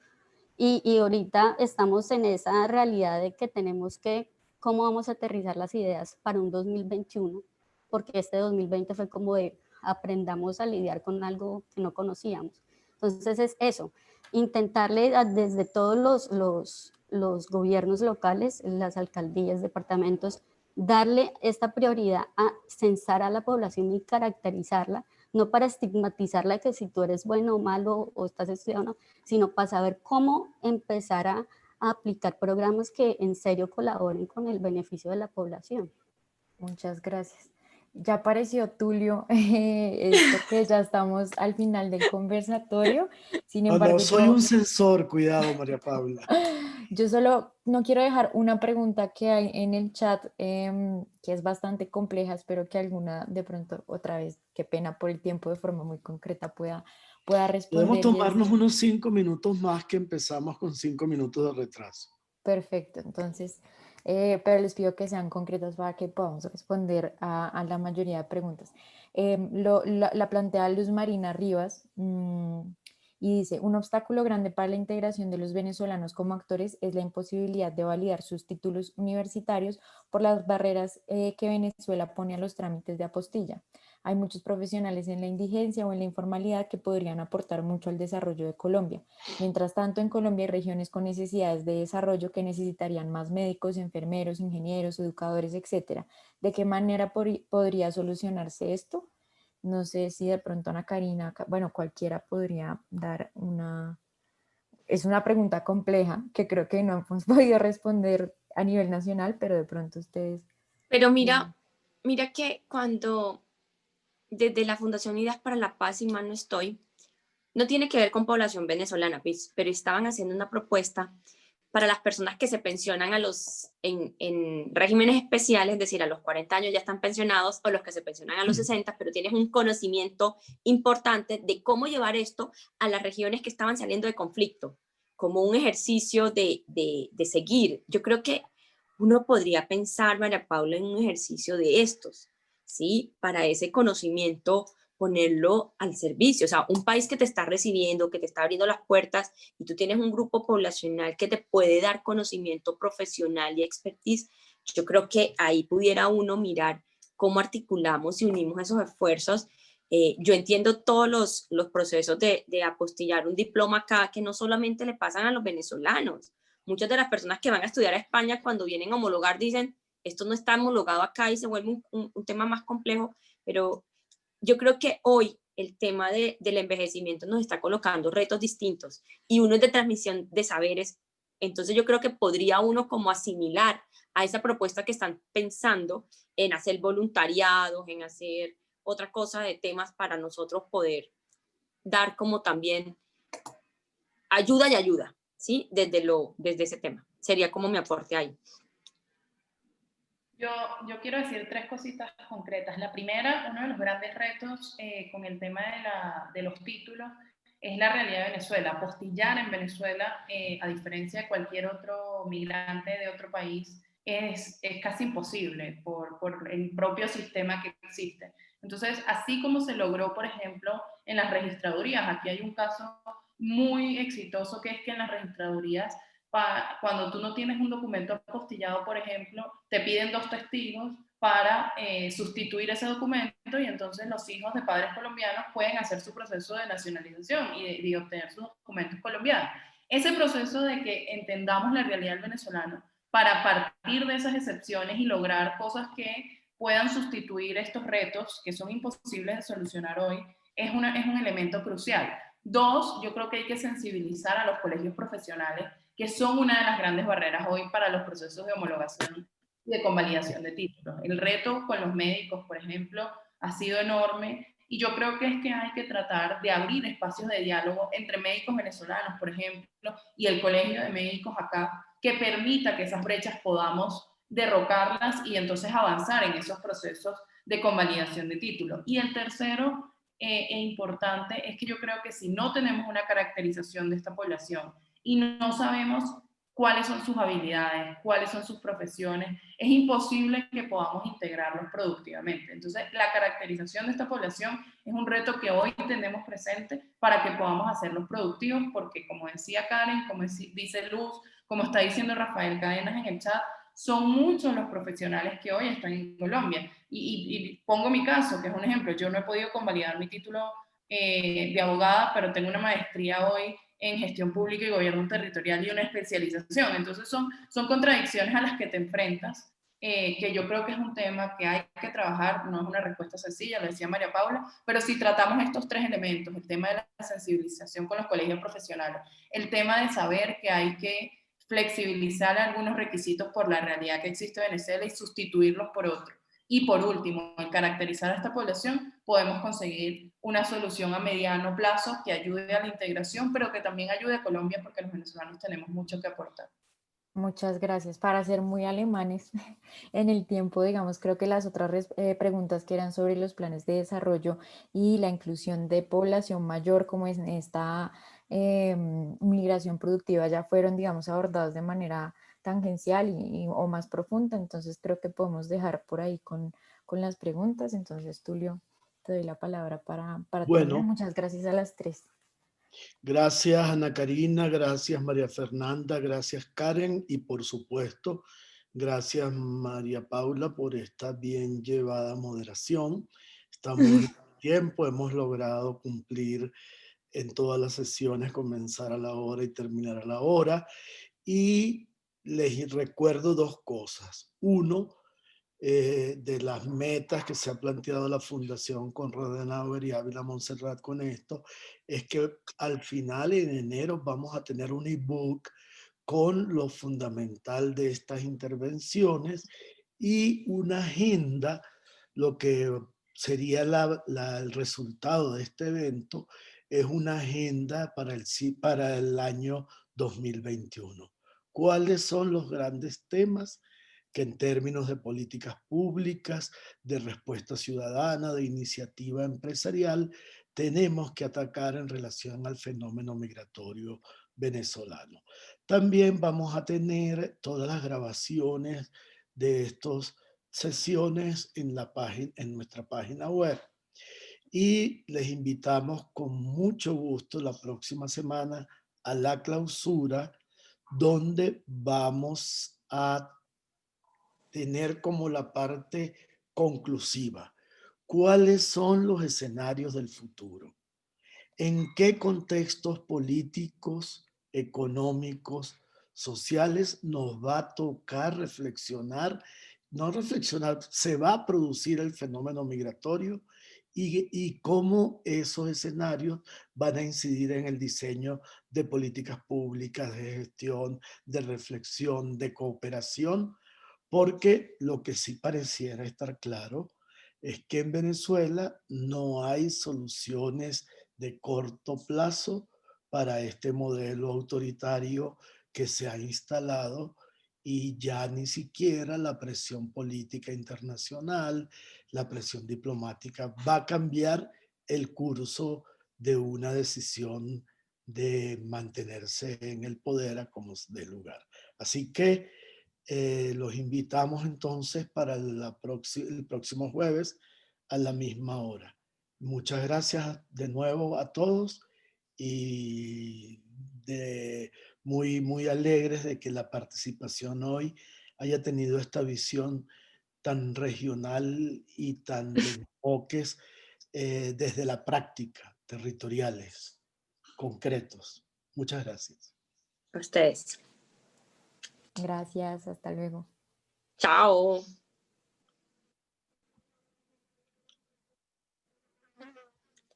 Y ahorita estamos en esa realidad de que tenemos que, ¿cómo vamos a aterrizar las ideas para un 2021? Porque este 2020 fue como de aprendamos a lidiar con algo que no conocíamos. Entonces es eso, intentarle desde todos los gobiernos locales, las alcaldías, departamentos, darle esta prioridad a censar a la población y caracterizarla, no para estigmatizarla que si tú eres bueno o malo o estás estudiando, sino para saber cómo empezar a aplicar programas que en serio colaboren con el beneficio de la población. Muchas gracias. Ya apareció Tulio, es porque ya estamos al final del conversatorio. Sin No, no, embargo, soy un censor, cuidado, María Paula. yo solo no quiero dejar una pregunta que hay en el chat, que es bastante compleja, espero que alguna de pronto otra vez, qué pena por el tiempo, de forma muy concreta pueda Podemos responder. Y es, tomarnos unos 5 minutos más que empezamos con 5 minutos de retraso. perfecto, entonces, pero les pido que sean concretas para que podamos responder a la mayoría de preguntas. La plantea Luz Marina Rivas, y dice, un obstáculo grande para la integración de los venezolanos como actores es la imposibilidad de validar sus títulos universitarios por las barreras que Venezuela pone a los trámites de apostilla. Hay muchos profesionales en la indigencia o en la informalidad que podrían aportar mucho al desarrollo de Colombia. Mientras tanto, en Colombia hay regiones con necesidades de desarrollo que necesitarían más médicos, enfermeros, ingenieros, educadores, etcétera. ¿De qué manera podría solucionarse esto? No sé si de pronto Ana Karina, bueno, cualquiera podría dar una... Es una pregunta compleja que creo que no hemos podido responder a nivel nacional, pero de pronto ustedes... Pero mira que cuando desde la Fundación Ideas para la Paz, si mal no estoy, no tiene que ver con población venezolana, pues, pero estaban haciendo una propuesta para las personas que se pensionan en regímenes especiales, es decir, a los 40 años ya están pensionados, o los que se pensionan a los 60, pero tienes un conocimiento importante de cómo llevar esto a las regiones que estaban saliendo de conflicto, como un ejercicio de seguir. Yo creo que uno podría pensar, María Paula, en un ejercicio de estos, ¿sí? Para ese conocimiento ponerlo al servicio. O sea, un país que te está recibiendo, que te está abriendo las puertas, y tú tienes un grupo poblacional que te puede dar conocimiento profesional y expertise, yo creo que ahí pudiera uno mirar cómo articulamos y unimos esos esfuerzos. Yo entiendo todos los procesos de apostillar un diploma acá, que no solamente le pasan a los venezolanos. Muchas de las personas que van a estudiar a España, cuando vienen a homologar, dicen, esto no está homologado acá, y se vuelve un tema más complejo, pero yo creo que hoy el tema del envejecimiento nos está colocando retos distintos, y uno es de transmisión de saberes. Entonces yo creo que podría uno como asimilar a esa propuesta que están pensando en hacer voluntariados, en hacer otra cosa de temas para nosotros poder dar como también ayuda y ayuda, ¿sí? Desde ese tema. Sería como mi aporte ahí. Yo quiero decir tres cositas concretas. La primera, uno de los grandes retos con el tema de los títulos es la realidad de Venezuela. Apostillar en Venezuela, a diferencia de cualquier otro migrante de otro país, es casi imposible por el propio sistema que existe. Entonces, así como se logró, por ejemplo, en las registradurías, aquí hay un caso muy exitoso, que es que en las registradurías, cuando tú no tienes un documento apostillado, por ejemplo, te piden 2 testigos para sustituir ese documento, y entonces los hijos de padres colombianos pueden hacer su proceso de nacionalización y de obtener sus documentos colombianos. Ese proceso de que entendamos la realidad del venezolano para partir de esas excepciones y lograr cosas que puedan sustituir estos retos que son imposibles de solucionar hoy, es un elemento crucial. 2, yo creo que hay que sensibilizar a los colegios profesionales, que son una de las grandes barreras hoy para los procesos de homologación y de convalidación de títulos. El reto con los médicos, por ejemplo, ha sido enorme, y yo creo que es que hay que tratar de abrir espacios de diálogo entre médicos venezolanos, por ejemplo, y el colegio de médicos acá, que permita que esas brechas podamos derrocarlas y entonces avanzar en esos procesos de convalidación de títulos. Y el tercero, e importante, es que yo creo que si no tenemos una caracterización de esta población y no sabemos cuáles son sus habilidades, cuáles son sus profesiones, es imposible que podamos integrarlos productivamente. Entonces, la caracterización de esta población es un reto que hoy tenemos presente para que podamos hacerlos productivos, porque como decía Karen, como dice Luz, como está diciendo Rafael Cadenas en el chat, son muchos los profesionales que hoy están en Colombia. Y pongo mi caso, que es un ejemplo. Yo no he podido convalidar mi título de abogada, pero tengo una maestría hoy en gestión pública y gobierno territorial y una especialización. Entonces son contradicciones a las que te enfrentas, que yo creo que es un tema que hay que trabajar. No es una respuesta sencilla, lo decía María Paula, pero si tratamos estos 3 elementos, el tema de la sensibilización con los colegios profesionales, el tema de saber que hay que flexibilizar algunos requisitos por la realidad que existe en Venezuela y sustituirlos por otros. Y por último, al caracterizar a esta población, podemos conseguir una solución a mediano plazo que ayude a la integración, pero que también ayude a Colombia, porque los venezolanos tenemos mucho que aportar. Muchas gracias. Para ser muy alemanes en el tiempo, digamos, creo que las otras preguntas que eran sobre los planes de desarrollo y la inclusión de población mayor, como es en esta migración productiva, ya fueron, digamos, abordadas de manera tangencial o más profunda. Entonces creo que podemos dejar por ahí con las preguntas. Entonces, Tulio, te doy la palabra para terminar. Bueno, Muchas gracias a las tres. gracias Ana Karina, gracias María Fernanda, gracias Karen, y por supuesto, gracias María Paula por esta bien llevada moderación. Estamos en tiempo, hemos logrado cumplir en todas las sesiones, comenzar a la hora y terminar a la hora. Y les recuerdo 2 cosas. Uno, de las metas que se ha planteado la Fundación Konrad Adenauer y Ávila Montserrat con esto, es que al final, en enero, vamos a tener un ebook con lo fundamental de estas intervenciones y una agenda, lo que sería el resultado de este evento, es una agenda para el año 2021. cuáles son los grandes temas que en términos de políticas públicas, de respuesta ciudadana, de iniciativa empresarial, tenemos que atacar en relación al fenómeno migratorio venezolano. También vamos a tener todas las grabaciones de estas sesiones en nuestra página web. Y les invitamos con mucho gusto la próxima semana a la clausura, donde vamos a tener como la parte conclusiva. ¿Cuáles son los escenarios del futuro? ¿En qué contextos políticos, económicos, sociales nos va a tocar reflexionar? No reflexionar, se va a producir el fenómeno migratorio y cómo esos escenarios van a incidir en el diseño de políticas públicas, de gestión, de reflexión, de cooperación, porque lo que sí pareciera estar claro es que en Venezuela no hay soluciones de corto plazo para este modelo autoritario que se ha instalado, y ya ni siquiera la presión política internacional, la presión diplomática va a cambiar el curso de una decisión de mantenerse en el poder a como dé lugar. Así que los invitamos entonces para el próximo jueves a la misma hora. Muchas gracias de nuevo a todos y muy alegres de que la participación hoy haya tenido esta visión tan regional y tan de enfoques desde la práctica, territoriales, concretos. Muchas gracias. A ustedes. Gracias, hasta luego. Chao.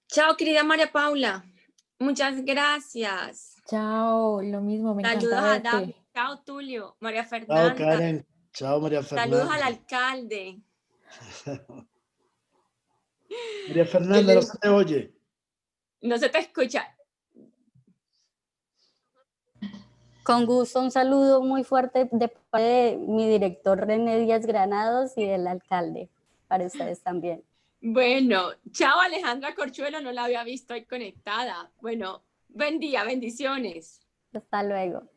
Chao, querida María Paula. Muchas gracias. Chao, lo mismo, me Saludos encanta a David. verte. Chao, Tulio. María Chao, Fernanda. Karen. Chao, María Saludos Fernanda. al alcalde. María Fernanda, no se te oye. No se te escucha. Con gusto, un saludo muy fuerte de parte de mi director René Díaz Granados y del alcalde, para ustedes también. Bueno, chao Alejandra Corchuelo, no la había visto ahí conectada. Bueno, buen día, bendiciones. Hasta luego.